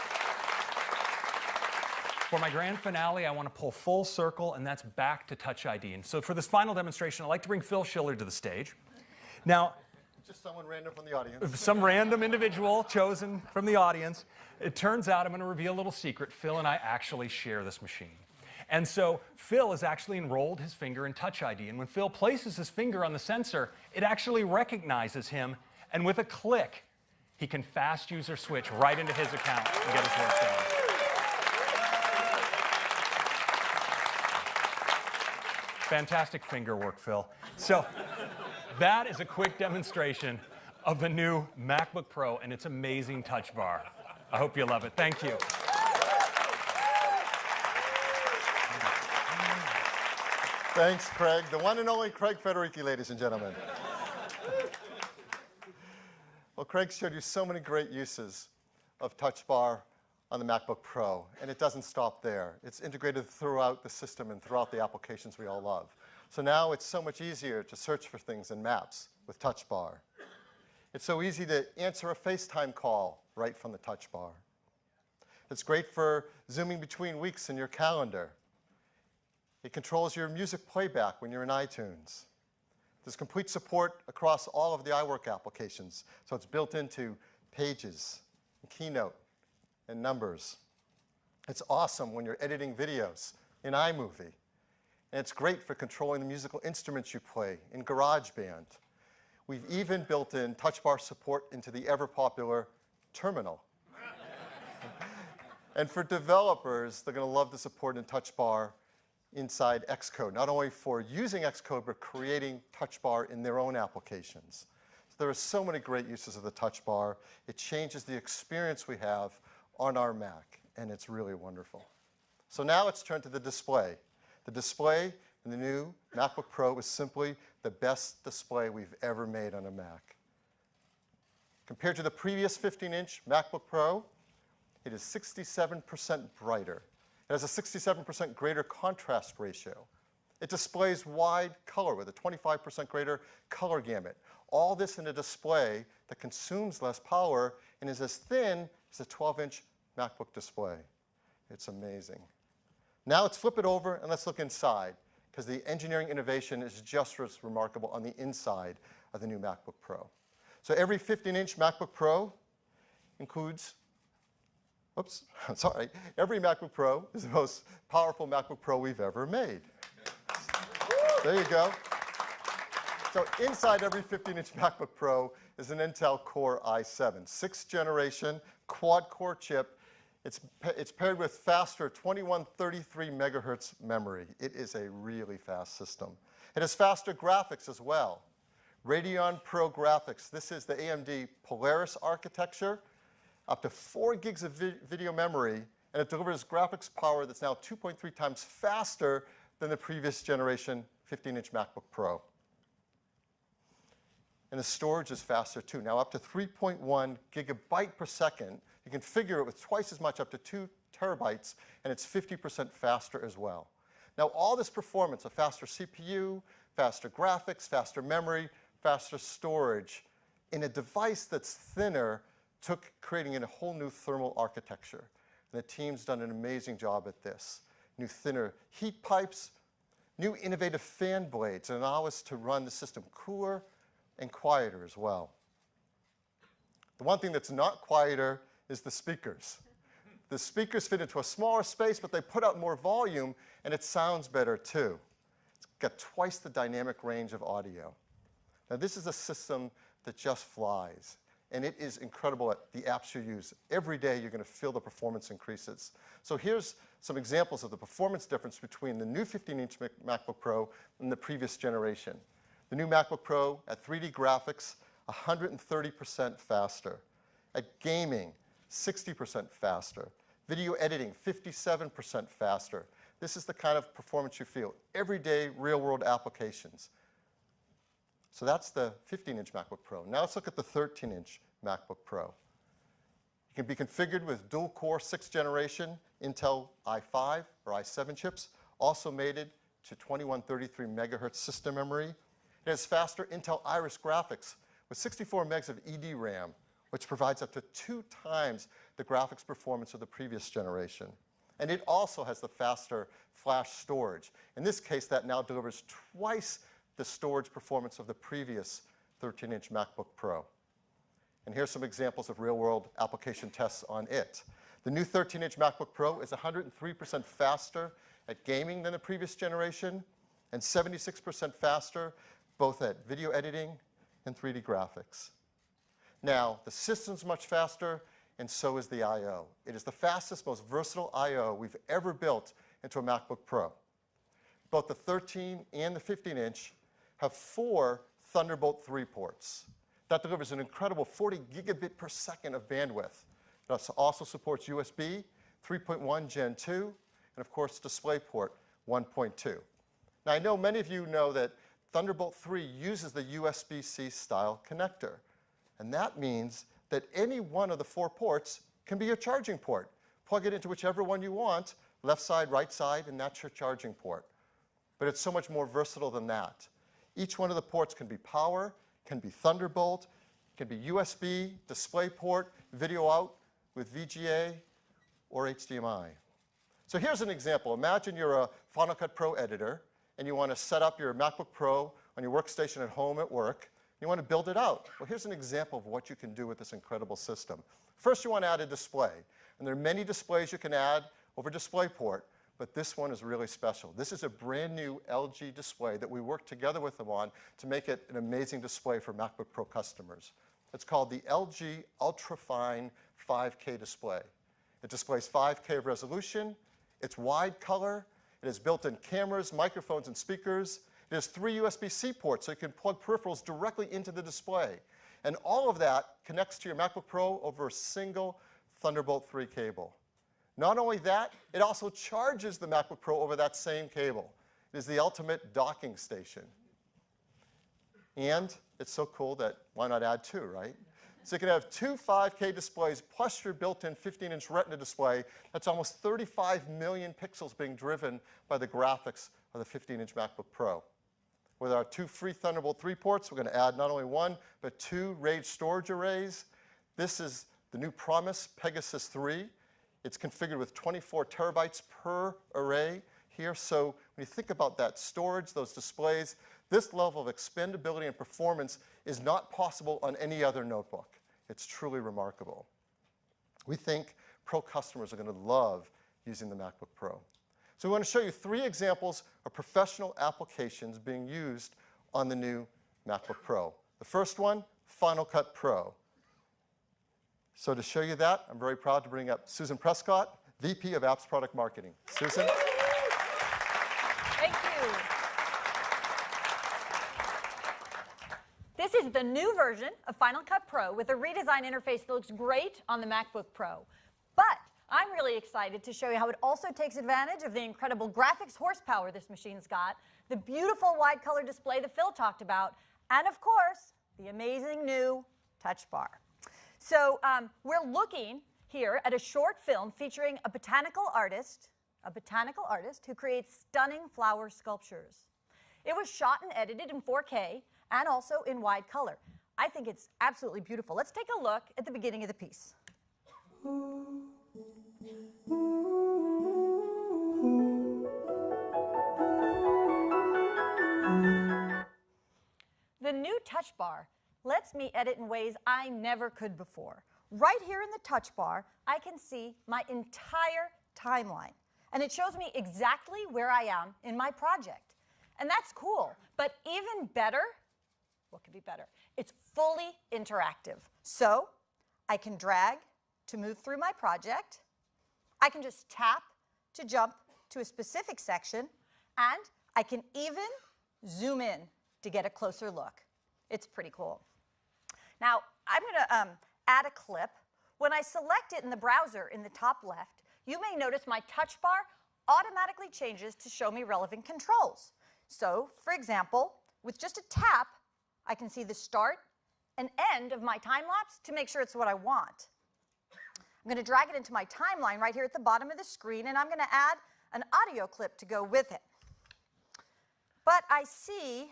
for my grand finale, I want to pull full circle, and that's back to Touch ID. And so for this final demonstration, I'd like to bring Phil Schiller to the stage. Now, just someone random from the audience. Some random individual chosen from the audience. It turns out, I'm going to reveal a little secret. Phil and I actually share this machine. And so Phil has actually enrolled his finger in Touch ID. And when Phil places his finger on the sensor, it actually recognizes him. And with a click, he can fast user switch right into his account and get his work done. Fantastic finger work, Phil. So that is a quick demonstration of the new MacBook Pro and its amazing Touch Bar. I hope you love it. Thank you. Thanks, Craig. The one and only Craig Federici, ladies and gentlemen. Well, Craig showed you so many great uses of Touch Bar on the MacBook Pro, and it doesn't stop there. It's integrated throughout the system and throughout the applications we all love. So now it's so much easier to search for things in Maps with Touch Bar. It's so easy to answer a FaceTime call right from the Touch Bar. It's great for zooming between weeks in your calendar. It controls your music playback when you're in iTunes. There's complete support across all of the iWork applications, so it's built into Pages, and Keynote, and Numbers. It's awesome when you're editing videos in iMovie. And it's great for controlling the musical instruments you play in GarageBand. We've even built in Touch Bar support into the ever-popular Terminal. And for developers, they're going to love the support in Touch Bar inside Xcode, not only for using Xcode, but creating Touch Bar in their own applications. So there are so many great uses of the Touch Bar. It changes the experience we have on our Mac, and it's really wonderful. So now let's turn to the display. The display in the new MacBook Pro is simply the best display we've ever made on a Mac. Compared to the previous 15-inch MacBook Pro, it is 67% brighter. It has a 67% greater contrast ratio. It displays wide color with a 25% greater color gamut. All this in a display that consumes less power and is as thin as a 12-inch MacBook display. It's amazing. Now let's flip it over and let's look inside, because the engineering innovation is just as remarkable on the inside of the new MacBook Pro. So every 15-inch MacBook Pro includes Oops, sorry. Every MacBook Pro is the most powerful MacBook Pro we've ever made. There you go. So inside every 15-inch MacBook Pro is an Intel Core i7, 6th generation, quad-core chip. It's paired with faster 2133 megahertz memory. It is a really fast system. It has faster graphics as well. Radeon Pro graphics. This is the AMD Polaris architecture, up to 4 gigs of video memory, and it delivers graphics power that's now 2.3 times faster than the previous generation 15-inch MacBook Pro. And the storage is faster too, now up to 3.1 gigabyte per second. You can configure it with twice as much, up to 2 terabytes, and it's 50% faster as well. Now all this performance, a faster CPU, faster graphics, faster memory, faster storage, in a device that's thinner, took creating a whole new thermal architecture. And the team's done an amazing job at this. New thinner heat pipes, new innovative fan blades that allow us to run the system cooler and quieter as well. The one thing that's not quieter is the speakers. The speakers fit into a smaller space, but they put out more volume, and it sounds better too. It's got twice the dynamic range of audio. Now this is a system that just flies, and it is incredible at the apps you use. Every day you're going to feel the performance increases. So here's some examples of the performance difference between the new 15-inch MacBook Pro and the previous generation. The new MacBook Pro at 3D graphics, 130% faster. At gaming, 60% faster. Video editing, 57% faster. This is the kind of performance you feel. Everyday real-world applications. So that's the 15-inch MacBook Pro. Now let's look at the 13-inch MacBook Pro. It can be configured with dual-core 6th generation Intel i5 or i7 chips, also mated to 2133 megahertz system memory. It has faster Intel Iris graphics with 64 megs of EDRAM, which provides up to 2 times the graphics performance of the previous generation. And it also has the faster flash storage. In this case, that now delivers twice the storage performance of the previous 13-inch MacBook Pro. And here's some examples of real-world application tests on it. The new 13-inch MacBook Pro is 103% faster at gaming than the previous generation, and 76% faster both at video editing and 3D graphics. Now, the system's much faster, and so is the I/O. It is the fastest, most versatile I/O we've ever built into a MacBook Pro. Both the 13 and the 15-inch have 4 Thunderbolt 3 ports. That delivers an incredible 40 gigabit per second of bandwidth. It also supports USB 3.1 Gen 2, and of course DisplayPort 1.2. Now I know many of you know that Thunderbolt 3 uses the USB-C style connector. And that means that any one of the 4 ports can be your charging port. Plug it into whichever one you want, left side, right side, and that's your charging port. But it's so much more versatile than that. Each one of the ports can be power, can be Thunderbolt, can be USB, DisplayPort, video out with VGA, or HDMI. So here's an example. Imagine you're a Final Cut Pro editor, and you want to set up your MacBook Pro on your workstation at home at work. You want to build it out. Well, here's an example of what you can do with this incredible system. First, you want to add a display. And there are many displays you can add over DisplayPort, but this one is really special. This is a brand new LG display that we worked together with them on to make it an amazing display for MacBook Pro customers. It's called the LG Ultrafine 5K display. It displays 5K of resolution. It's wide color. It has built-in cameras, microphones, and speakers. It has 3 USB-C ports, so you can plug peripherals directly into the display. And all of that connects to your MacBook Pro over a single Thunderbolt 3 cable. Not only that, it also charges the MacBook Pro over that same cable. It is the ultimate docking station. And it's so cool that why not add 2, right? So you can have 2 5K displays plus your built-in 15-inch Retina display. That's almost 35 million pixels being driven by the graphics of the 15-inch MacBook Pro. With our 2 free Thunderbolt 3 ports, we're going to add not only 1, but 2 RAID storage arrays. This is the new Promise Pegasus 3. It's configured with 24 terabytes per array here. So when you think about that storage, those displays, this level of expandability and performance is not possible on any other notebook. It's truly remarkable. We think Pro customers are going to love using the MacBook Pro. So we want to show you 3 examples of professional applications being used on the new MacBook Pro. The first one, Final Cut Pro. So to show you that, I'm very proud to bring up Susan Prescott, VP of Apps Product Marketing. Susan? Thank you. This is the new version of Final Cut Pro with a redesigned interface that looks great on the MacBook Pro. But I'm really excited to show you how it also takes advantage of the incredible graphics horsepower this machine's got, the beautiful wide color display that Phil talked about, and of course, the amazing new touch bar. So we're looking here at a short film featuring a botanical artist who creates stunning flower sculptures. It was shot and edited in 4K and also in wide color. I think it's absolutely beautiful. Let's take a look at the beginning of the piece. The new touch bar lets me edit in ways I never could before. Right here in the touch bar, I can see my entire timeline. And it shows me exactly where I am in my project. And that's cool. But even better, what could be better? It's fully interactive. So I can drag to move through my project. I can just tap to jump to a specific section. And I can even zoom in to get a closer look. It's pretty cool. Now, I'm going to add a clip. When I select it in the browser in the top left, you may notice my touch bar automatically changes to show me relevant controls. So, for example, with just a tap, I can see the start and end of my time lapse to make sure it's what I want. I'm going to drag it into my timeline right here at the bottom of the screen, and I'm going to add an audio clip to go with it. But I see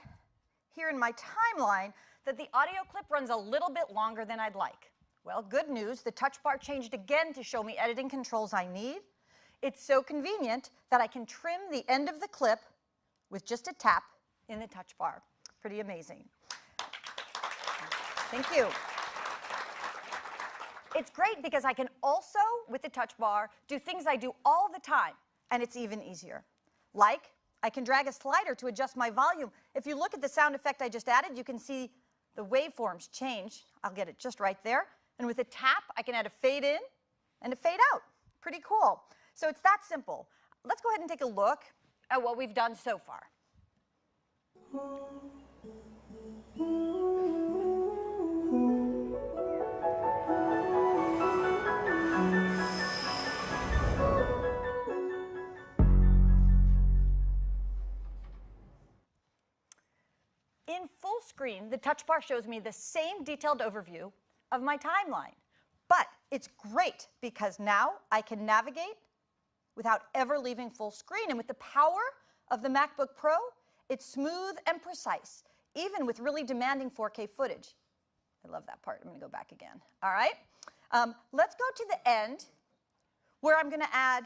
here in my timeline that the audio clip runs a little bit longer than I'd like. Well, good news, the touch bar changed again to show me editing controls I need. It's so convenient that I can trim the end of the clip with just a tap in the touch bar. Pretty amazing. Thank you. It's great because I can also, with the touch bar, do things I do all the time, and it's even easier. Like, I can drag a slider to adjust my volume. If you look at the sound effect I just added, you can see the waveforms change. I'll get it just right there. And with a tap, I can add a fade in and a fade out. Pretty cool. So it's that simple. Let's go ahead and take a look at what we've done so far. In full screen, the touch bar shows me the same detailed overview of my timeline. But it's great because now I can navigate without ever leaving full screen. And with the power of the MacBook Pro, it's smooth and precise, even with really demanding 4K footage. I love that part. I'm going to go back again. All right. Let's go to the end where I'm going to add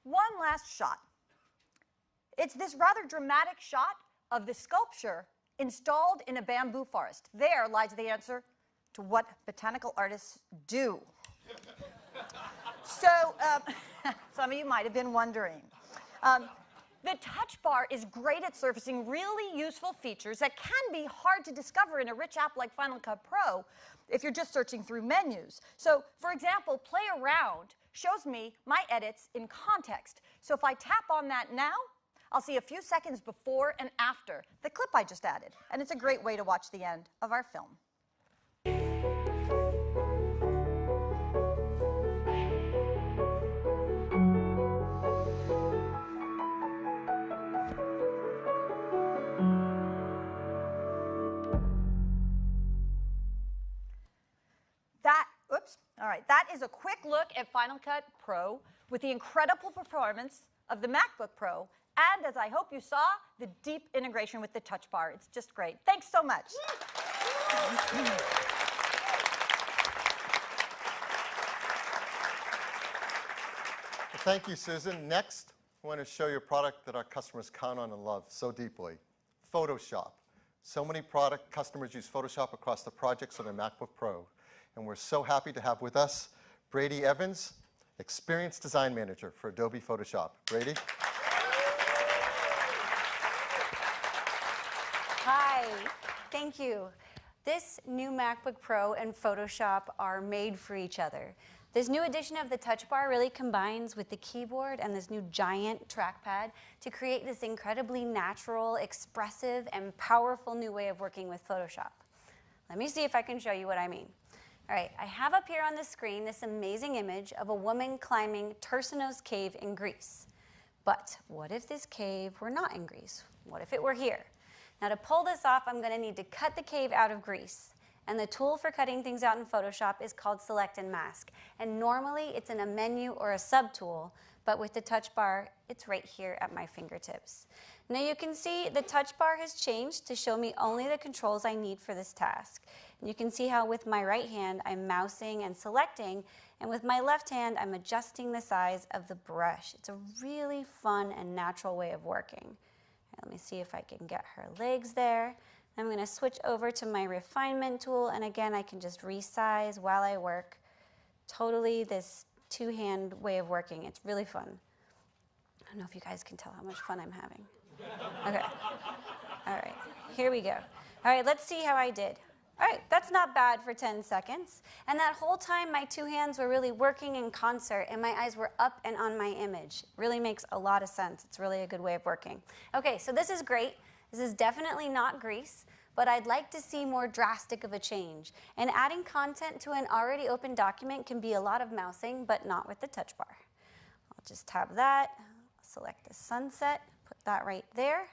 one last shot. It's this rather dramatic shot of the sculpture installed in a bamboo forest. There lies the answer to what botanical artists do. So some of you might have been wondering. The touch bar is great at surfacing really useful features that can be hard to discover in a rich app like Final Cut Pro if you're just searching through menus. So, for example, Play Around shows me my edits in context. So if I tap on that now, I'll see a few seconds before and after the clip I just added. And it's a great way to watch the end of our film. That is a quick look at Final Cut Pro with the incredible performance of the MacBook Pro, and as I hope you saw, the deep integration with the touch bar. It's just great. Thanks so much. Thank you, Susan. Next, I want to show you a product that our customers count on and love so deeply, Photoshop. So many customers use Photoshop across the projects on their MacBook Pro. And we're so happy to have with us Brady Evans, Experienced Design Manager for Adobe Photoshop. Brady? Hi, thank you. This new MacBook Pro and Photoshop are made for each other. This new edition of the Touch Bar really combines with the keyboard and this new giant trackpad to create this incredibly natural, expressive, and powerful new way of working with Photoshop. Let me see if I can show you what I mean. All right, I have up here on the screen this amazing image of a woman climbing Tersinos Cave in Greece. But what if this cave were not in Greece? What if it were here? Now to pull this off, I'm going to need to cut the cave out of Greece. And the tool for cutting things out in Photoshop is called Select and Mask. And normally it's in a menu or a subtool, but with the touch bar, it's right here at my fingertips. Now you can see the touch bar has changed to show me only the controls I need for this task. And you can see how with my right hand, I'm mousing and selecting, and with my left hand, I'm adjusting the size of the brush. It's a really fun and natural way of working. Let me see if I can get her legs there. I'm going to switch over to my refinement tool, and again, I can just resize while I work. Totally this two-hand way of working. It's really fun. I don't know if you guys can tell how much fun I'm having. Okay. All right, here we go. All right, let's see how I did. All right, that's not bad for 10 seconds. And that whole time, my two hands were really working in concert, and my eyes were up and on my image. Really makes a lot of sense. It's really a good way of working. Okay, so this is great. This is definitely not Greece, but I'd like to see more drastic of a change. And adding content to an already open document can be a lot of mousing, but not with the touch bar. I'll just tap that, select the sunset, put that right there,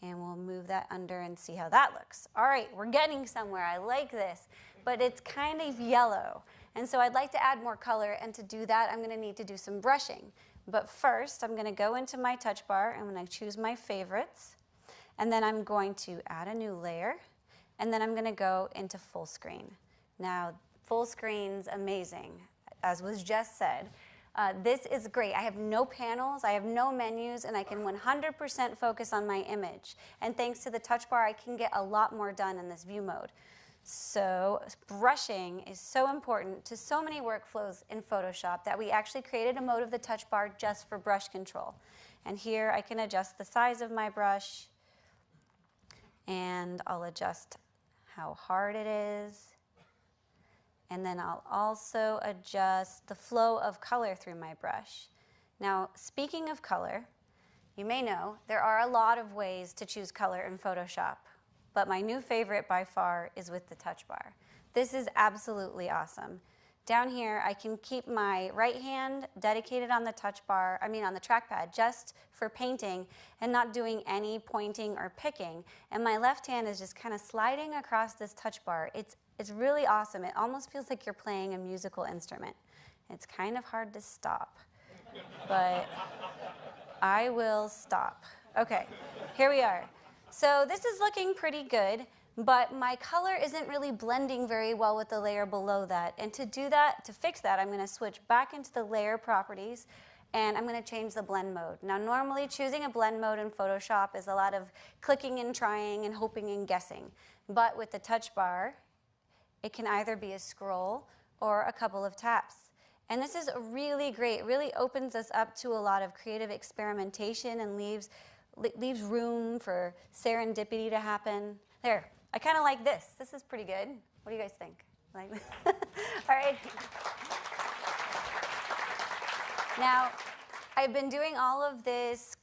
and we'll move that under and see how that looks. All right, we're getting somewhere. I like this, but it's kind of yellow. And so I'd like to add more color, and to do that, I'm gonna need to do some brushing. But first, I'm gonna go into my touch bar, I'm gonna choose my favorites, and then I'm going to add a new layer, and then I'm gonna go into full screen. Now, full screen's amazing, as was just said. This is great. I have no panels, I have no menus, and I can 100% focus on my image. And thanks to the touch bar, I can get a lot more done in this view mode. So brushing is so important to so many workflows in Photoshop that we actually created a mode of the touch bar just for brush control. And here I can adjust the size of my brush, and I'll adjust how hard it is. And then I'll also adjust the flow of color through my brush. Now, speaking of color, you may know there are a lot of ways to choose color in Photoshop, but my new favorite by far is with the touch bar. This is absolutely awesome. Down here, I can keep my right hand dedicated on the touch bar, on the trackpad, just for painting and not doing any pointing or picking. And my left hand is just kind of sliding across this touch bar. It's really awesome. It almost feels like you're playing a musical instrument. It's kind of hard to stop, but I will stop. Okay, here we are. So this is looking pretty good, but my color isn't really blending very well with the layer below that. And to do that, to fix that, I'm gonna switch back into the layer properties, and I'm gonna change the blend mode. Now, normally choosing a blend mode in Photoshop is a lot of clicking and trying and hoping and guessing. But with the touch bar, it can either be a scroll or a couple of taps. And this is really great. It really opens us up to a lot of creative experimentation and leaves room for serendipity to happen. There, I kind of like this. This is pretty good. What do you guys think? Like, all right. Now, I've been doing all of this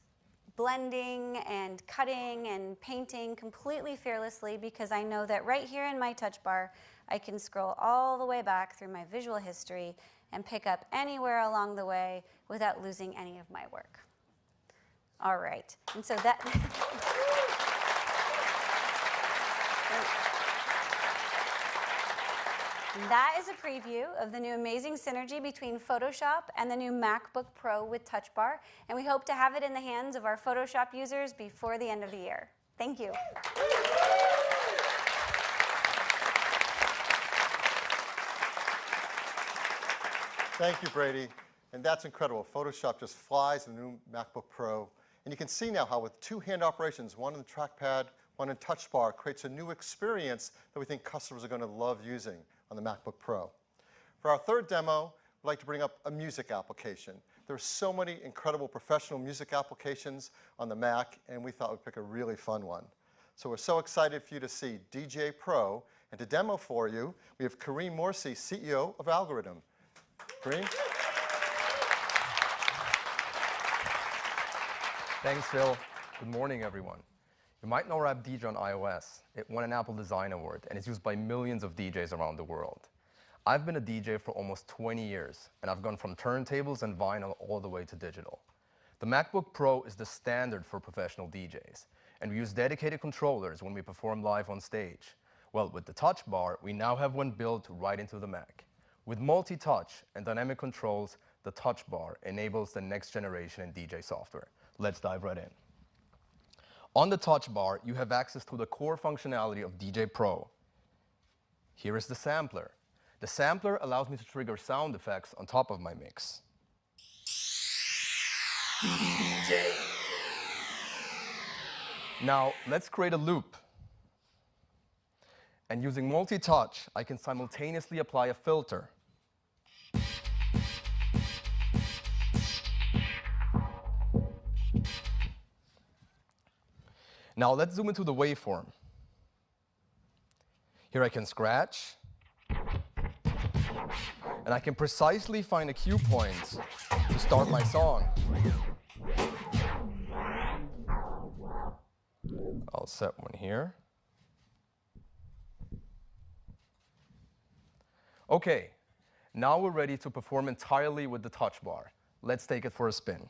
blending and cutting and painting completely fearlessly because I know that right here in my touch bar, I can scroll all the way back through my visual history and pick up anywhere along the way without losing any of my work. All right, and so that, that is a preview of the new amazing synergy between Photoshop and the new MacBook Pro with Touch Bar, and we hope to have it in the hands of our Photoshop users before the end of the year. Thank you. Thank you, Brady. And that's incredible. Photoshop just flies in the new MacBook Pro. And you can see now how with two-hand operations, one in the trackpad, one in touch bar, creates a new experience that we think customers are going to love using on the MacBook Pro. For our third demo, I'd like to bring up a music application. There are so many incredible professional music applications on the Mac, and we thought we'd pick a really fun one. So we're so excited for you to see DJ Pro, and to demo for you, we have Kareem Morsi, CEO of Algorithm. Kareem? Thanks, Phil. Good morning, everyone. You might know Rap DJ on iOS. It won an Apple Design Award, and it's used by millions of DJs around the world. I've been a DJ for almost 20 years, and I've gone from turntables and vinyl all the way to digital. The MacBook Pro is the standard for professional DJs, and we use dedicated controllers when we perform live on stage. Well, with the Touch Bar, we now have one built right into the Mac. With multi-touch and dynamic controls, the Touch Bar enables the next generation in DJ software. Let's dive right in. On the Touch Bar, you have access to the core functionality of DJ Pro. Here is the sampler. The sampler allows me to trigger sound effects on top of my mix. DJ. Now, let's create a loop. And using multi-touch, I can simultaneously apply a filter. Now let's zoom into the waveform. Here I can scratch, and I can precisely find a cue point to start my song. I'll set one here. Okay, now we're ready to perform entirely with the Touch Bar. Let's take it for a spin.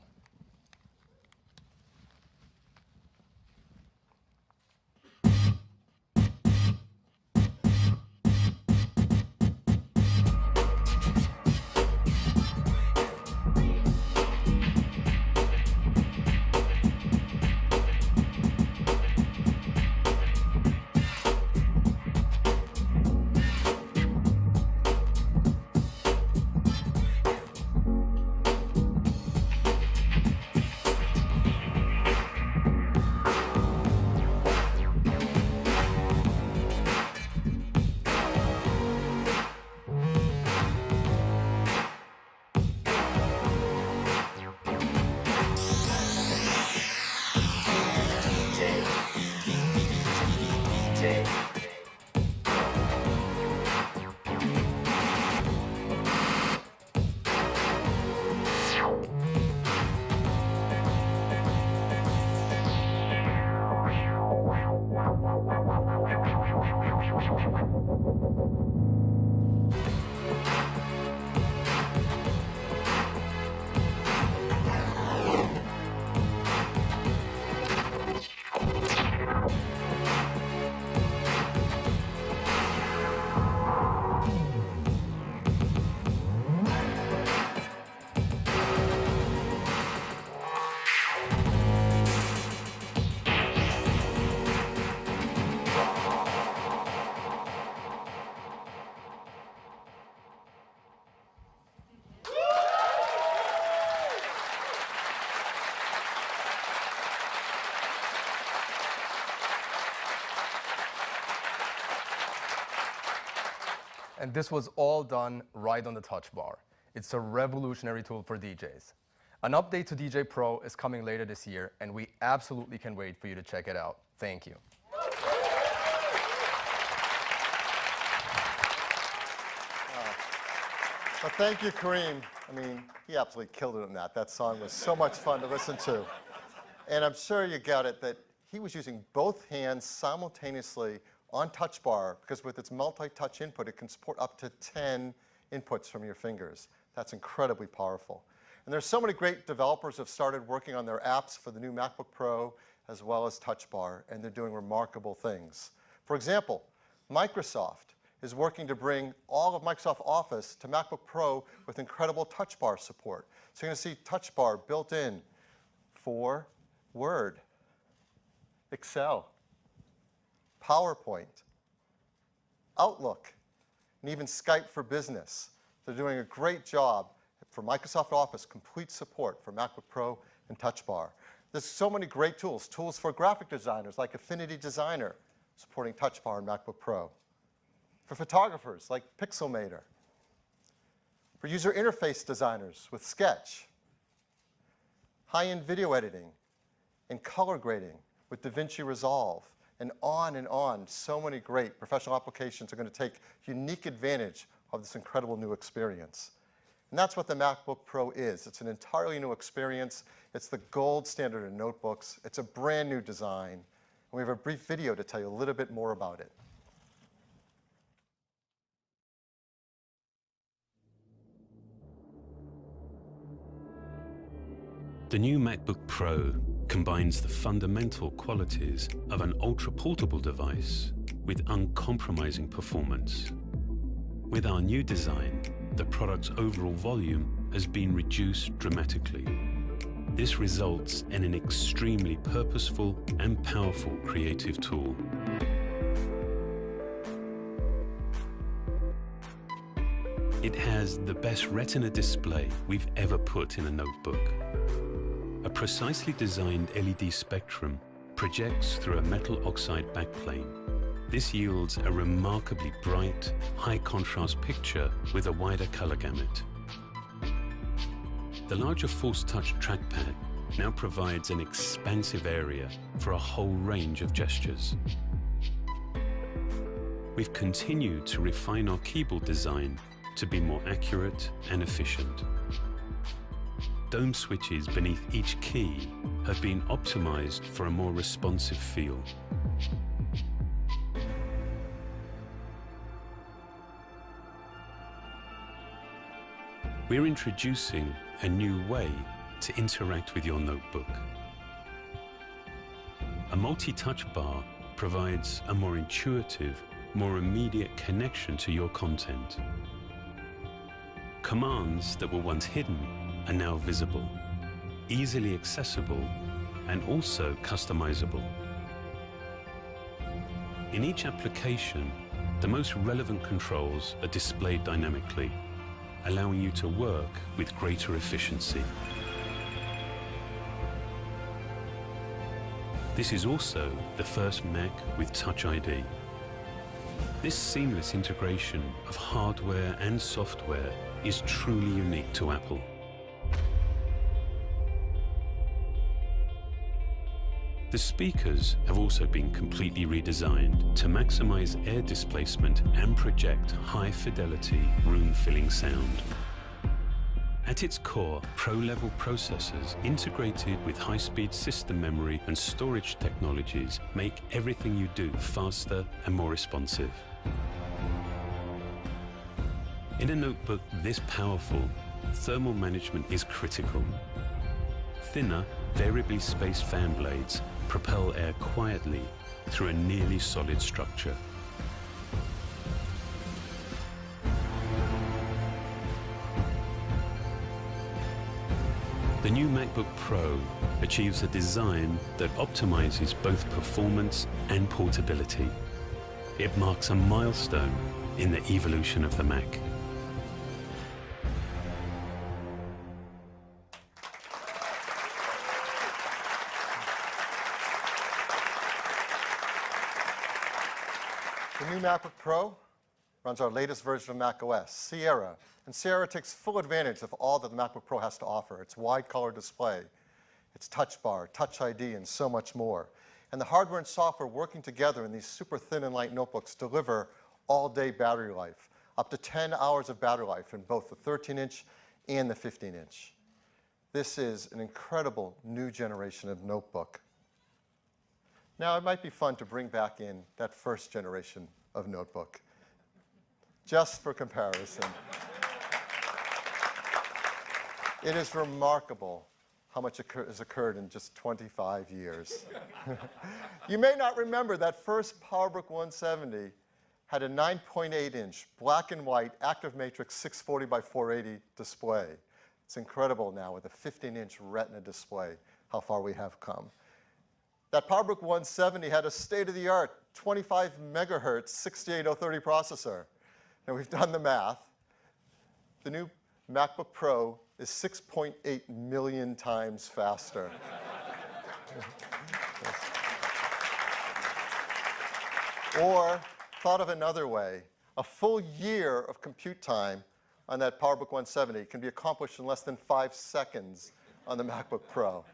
And this was all done right on the Touch Bar. It's a revolutionary tool for DJs. An update to DJ Pro is coming later this year, and we absolutely can't wait for you to check it out. Thank you. Well, thank you, Kareem. I mean, he absolutely killed it on that. That song was so much fun to listen to. And I'm sure you got it that he was using both hands simultaneously on Touch Bar, because with its multi-touch input, it can support up to 10 inputs from your fingers. That's incredibly powerful. And there's so many great developers who have started working on their apps for the new MacBook Pro as well as Touch Bar, and they're doing remarkable things. For example, Microsoft is working to bring all of Microsoft Office to MacBook Pro with incredible Touch Bar support. So you're going to see Touch Bar built in for Word, Excel, PowerPoint, Outlook, and even Skype for Business. They're doing a great job for Microsoft Office, complete support for MacBook Pro and Touch Bar. There's so many great tools. Tools for graphic designers like Affinity Designer, supporting Touch Bar and MacBook Pro. For photographers like Pixelmator. for user interface designers with Sketch, high-end video editing, and color grading with DaVinci Resolve, and on and on. So many great professional applications are going to take unique advantage of this incredible new experience. And that's what the MacBook Pro is. It's an entirely new experience. It's the gold standard in notebooks. It's a brand new design. And we have a brief video to tell you a little bit more about it. The new MacBook Pro combines the fundamental qualities of an ultra-portable device with uncompromising performance. With our new design, the product's overall volume has been reduced dramatically. This results in an extremely purposeful and powerful creative tool. It has the best Retina display we've ever put in a notebook. A precisely designed LED spectrum projects through a metal oxide backplane. This yields a remarkably bright, high-contrast picture with a wider color gamut. The larger Force Touch trackpad now provides an expansive area for a whole range of gestures. We've continued to refine our keyboard design to be more accurate and efficient. Dome switches beneath each key have been optimized for a more responsive feel. We're introducing a new way to interact with your notebook. A multi-touch bar provides a more intuitive, more immediate connection to your content. Commands that were once hidden are now visible, easily accessible, and also customizable. In each application, the most relevant controls are displayed dynamically, allowing you to work with greater efficiency. This is also the first Mac with Touch ID. This seamless integration of hardware and software is truly unique to Apple. The speakers have also been completely redesigned to maximize air displacement and project high-fidelity, room-filling sound. At its core, Pro-level processors integrated with high-speed system memory and storage technologies make everything you do faster and more responsive. In a notebook this powerful, thermal management is critical. Thinner, variably spaced fan blades propel air quietly through a nearly solid structure. The new MacBook Pro achieves a design that optimizes both performance and portability. It marks a milestone in the evolution of the Mac. The new MacBook Pro runs our latest version of macOS, Sierra. And Sierra takes full advantage of all that the MacBook Pro has to offer. Its wide color display, its touch bar, Touch ID, and so much more. And the hardware and software working together in these super thin and light notebooks deliver all-day battery life, up to 10 hours of battery life in both the 13-inch and the 15-inch. This is an incredible new generation of notebook. Now, it might be fun to bring back in that first generation of notebook, just for comparison. It is remarkable how much has occurred in just 25 years. You may not remember that first PowerBook 170 had a 9.8-inch black and white active matrix 640 by 480 display. It's incredible now with a 15-inch Retina display how far we have come. That PowerBook 170 had a state-of-the-art 25 megahertz 68030 processor. Now we've done the math. The new MacBook Pro is 6.8 million times faster. Or, thought of another way, a full year of compute time on that PowerBook 170 can be accomplished in less than 5 seconds on the MacBook Pro.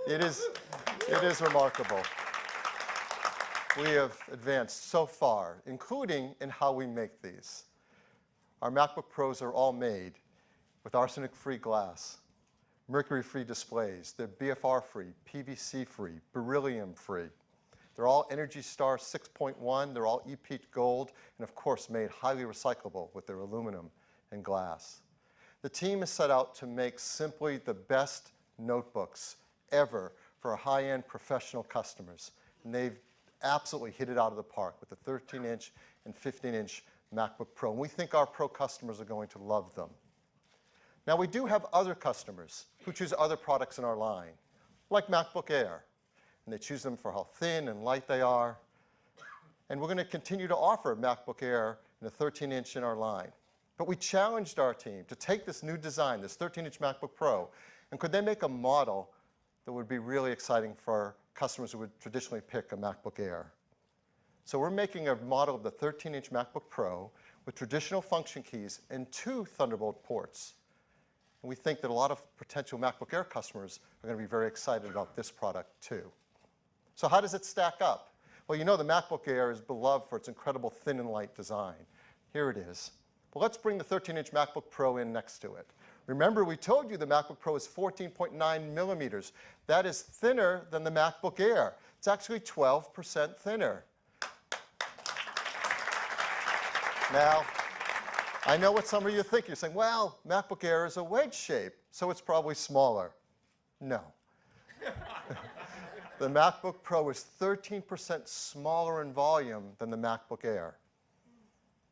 It is remarkable. We have advanced so far, including in how we make these. Our MacBook Pros are all made with arsenic-free glass, mercury-free displays. They're BFR-free, PVC-free, beryllium-free. They're all Energy Star 6.1. They're all e-peat gold, and of course made highly recyclable with their aluminum and glass. The team is set out to make simply the best notebooks ever for our high-end professional customers. And they've absolutely hit it out of the park with the 13-inch and 15-inch MacBook Pro. And we think our Pro customers are going to love them. Now, we do have other customers who choose other products in our line, like MacBook Air. And they choose them for how thin and light they are. And we're going to continue to offer MacBook Air in a 13-inch in our line. But we challenged our team to take this new design, this 13-inch MacBook Pro, and could they make a model that would be really exciting for customers who would traditionally pick a MacBook Air. So we're making a model of the 13-inch MacBook Pro with traditional function keys and 2 Thunderbolt ports. And we think that a lot of potential MacBook Air customers are going to be very excited about this product too. So how does it stack up? Well, you know the MacBook Air is beloved for its incredible thin and light design. Here it is. Well, let's bring the 13-inch MacBook Pro in next to it. Remember, we told you the MacBook Pro is 14.9 millimeters. That is thinner than the MacBook Air. It's actually 12% thinner. Now, I know what some of you think. You're saying, well, MacBook Air is a wedge shape, so it's probably smaller. No. The MacBook Pro is 13% smaller in volume than the MacBook Air.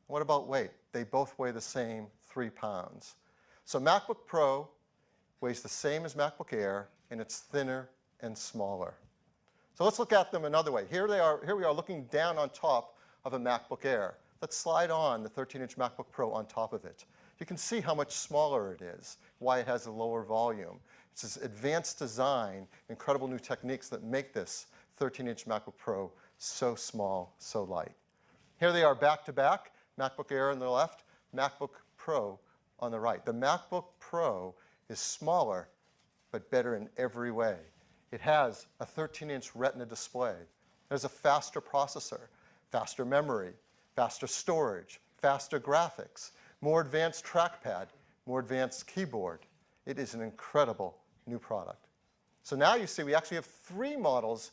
What about weight? They both weigh the same 3 pounds. So MacBook Pro weighs the same as MacBook Air, and it's thinner and smaller. So let's look at them another way. Here we are looking down on top of a MacBook Air. Let's slide on the 13-inch MacBook Pro on top of it. You can see how much smaller it is, why it has a lower volume. It's this advanced design, incredible new techniques that make this 13-inch MacBook Pro so small, so light. Here they are back to back, MacBook Air on the left, MacBook Pro on the right. The MacBook Pro is smaller, but better in every way. It has a 13-inch Retina display. It has a faster processor, faster memory, faster storage, faster graphics, more advanced trackpad, more advanced keyboard. It is an incredible new product. So now you see we actually have 3 models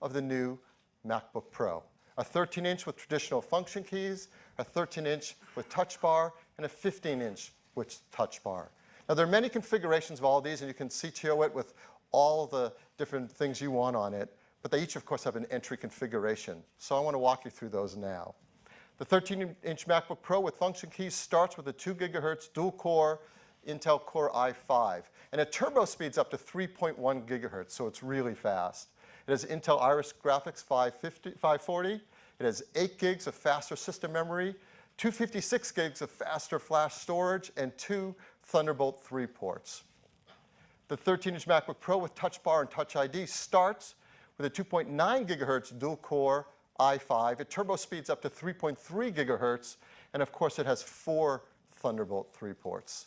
of the new MacBook Pro. A 13-inch with traditional function keys, a 13-inch with touch bar, and a 15-inch with touch bar. Now there are many configurations of all of these, and you can CTO it with all the different things you want on it, but they each, of course, have an entry configuration. So I want to walk you through those now. The 13-inch MacBook Pro with function keys starts with a 2 gigahertz dual-core Intel Core i5. And it turbo speeds up to 3.1 gigahertz, so it's really fast. It has Intel Iris Graphics 540. It has 8 gigs of faster system memory, 256 gigs of faster flash storage, and 2 Thunderbolt 3 ports. The 13-inch MacBook Pro with Touch Bar and Touch ID starts with a 2.9 gigahertz dual-core i5. It turbo speeds up to 3.3 gigahertz, and of course it has 4 Thunderbolt 3 ports.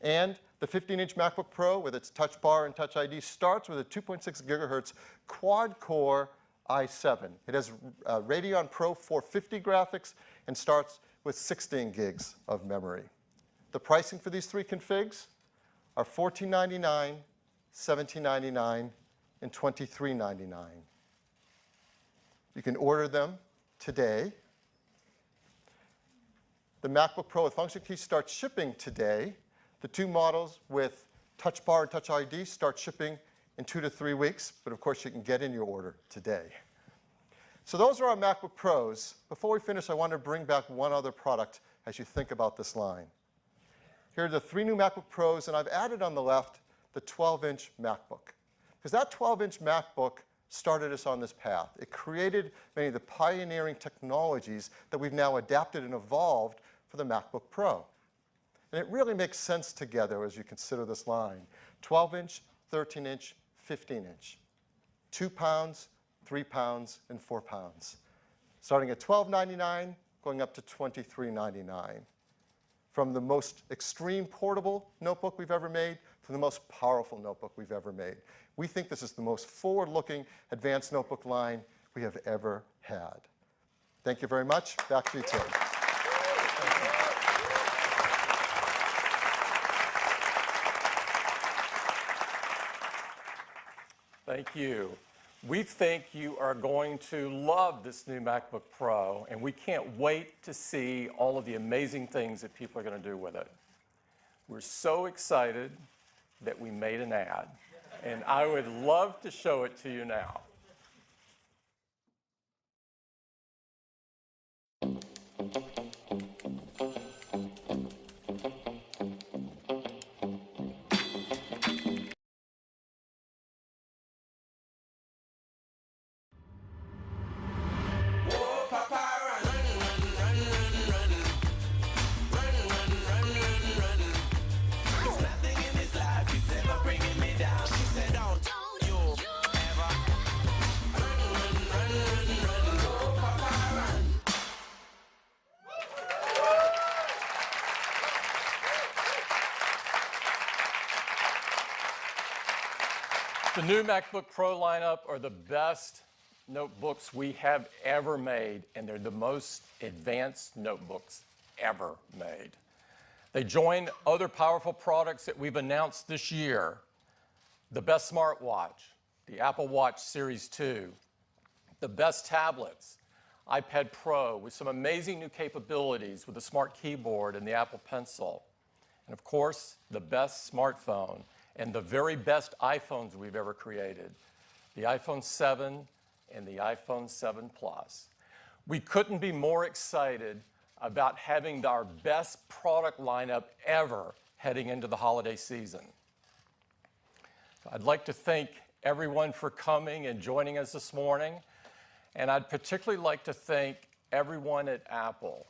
And the 15-inch MacBook Pro with its Touch Bar and Touch ID starts with a 2.6 gigahertz quad-core i7. It has Radeon Pro 450 graphics and starts with 16 gigs of memory. The pricing for these 3 configs are $1499, $1799, and $2399. You can order them today. The MacBook Pro with function keys starts shipping today. The 2 models with Touch Bar and Touch ID start shipping in 2 to 3 weeks, but of course you can get in your order today. So those are our MacBook Pros. Before we finish, I want to bring back one other product as you think about this line. Here are the 3 new MacBook Pros, and I've added on the left the 12-inch MacBook. Because that 12-inch MacBook started us on this path. It created many of the pioneering technologies that we've now adapted and evolved for the MacBook Pro. And it really makes sense together as you consider this line. 12-inch, 13-inch, 15-inch. 2 pounds, 3 pounds, and 4 pounds. Starting at $12.99, going up to $23.99. from the most extreme portable notebook we've ever made to the most powerful notebook we've ever made. We think this is the most forward-looking advanced notebook line we have ever had. Thank you very much. Back to you, Tim. Thank you. We think you are going to love this new MacBook Pro, and we can't wait to see all of the amazing things that people are going to do with it. We're so excited that we made an ad, and I would love to show it to you now. The new MacBook Pro lineup are the best notebooks we have ever made, and they're the most advanced notebooks ever made. They join other powerful products that we've announced this year. The best smartwatch, the Apple Watch Series 2, the best tablets, iPad Pro with some amazing new capabilities with the Smart Keyboard and the Apple Pencil, and of course, the best smartphone and the very best iPhones we've ever created, the iPhone 7 and the iPhone 7 Plus. We couldn't be more excited about having our best product lineup ever heading into the holiday season. I'd like to thank everyone for coming and joining us this morning, and I'd particularly like to thank everyone at Apple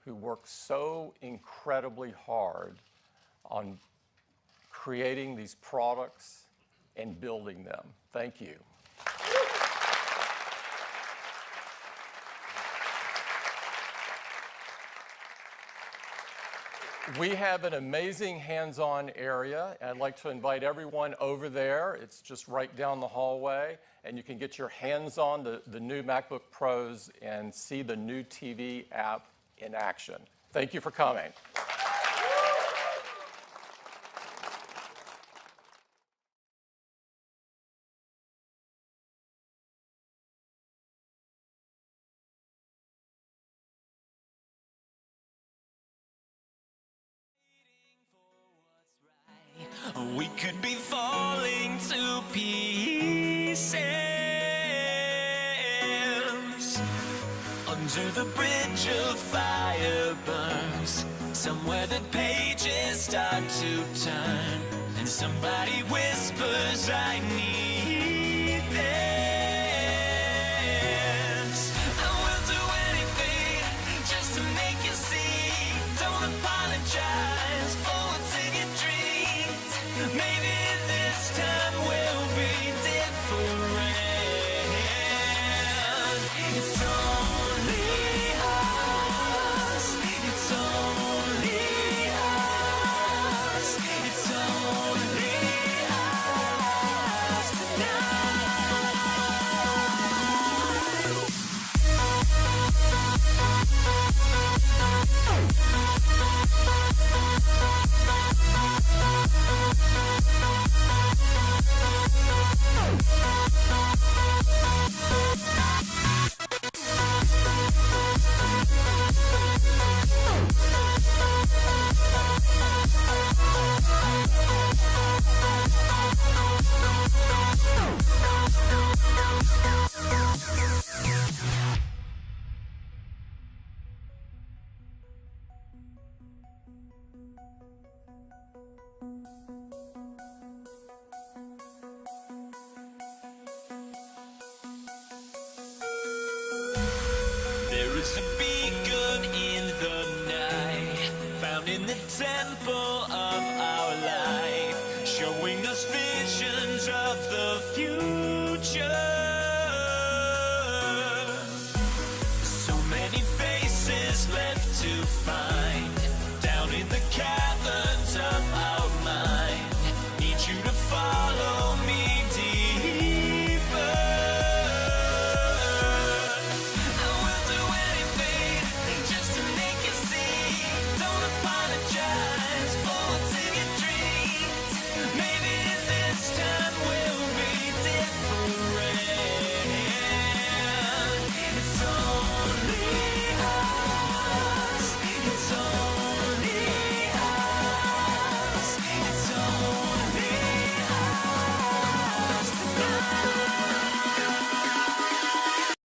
who worked so incredibly hard on creating these products and building them. Thank you. We have an amazing hands-on area, and I'd like to invite everyone over there. It's just right down the hallway, and you can get your hands on the new MacBook Pros and see the new TV app in action. Thank you for coming. We could be falling to pieces under the bridge of fire burns. Somewhere the pages start to turn, and somebody whispers, I need this. I will do anything just to make you see. Don't apologize for what's in your dreams. Maybe this time will be different. It's only us. It's only us. It's only us There is a beacon in the night, found in the temple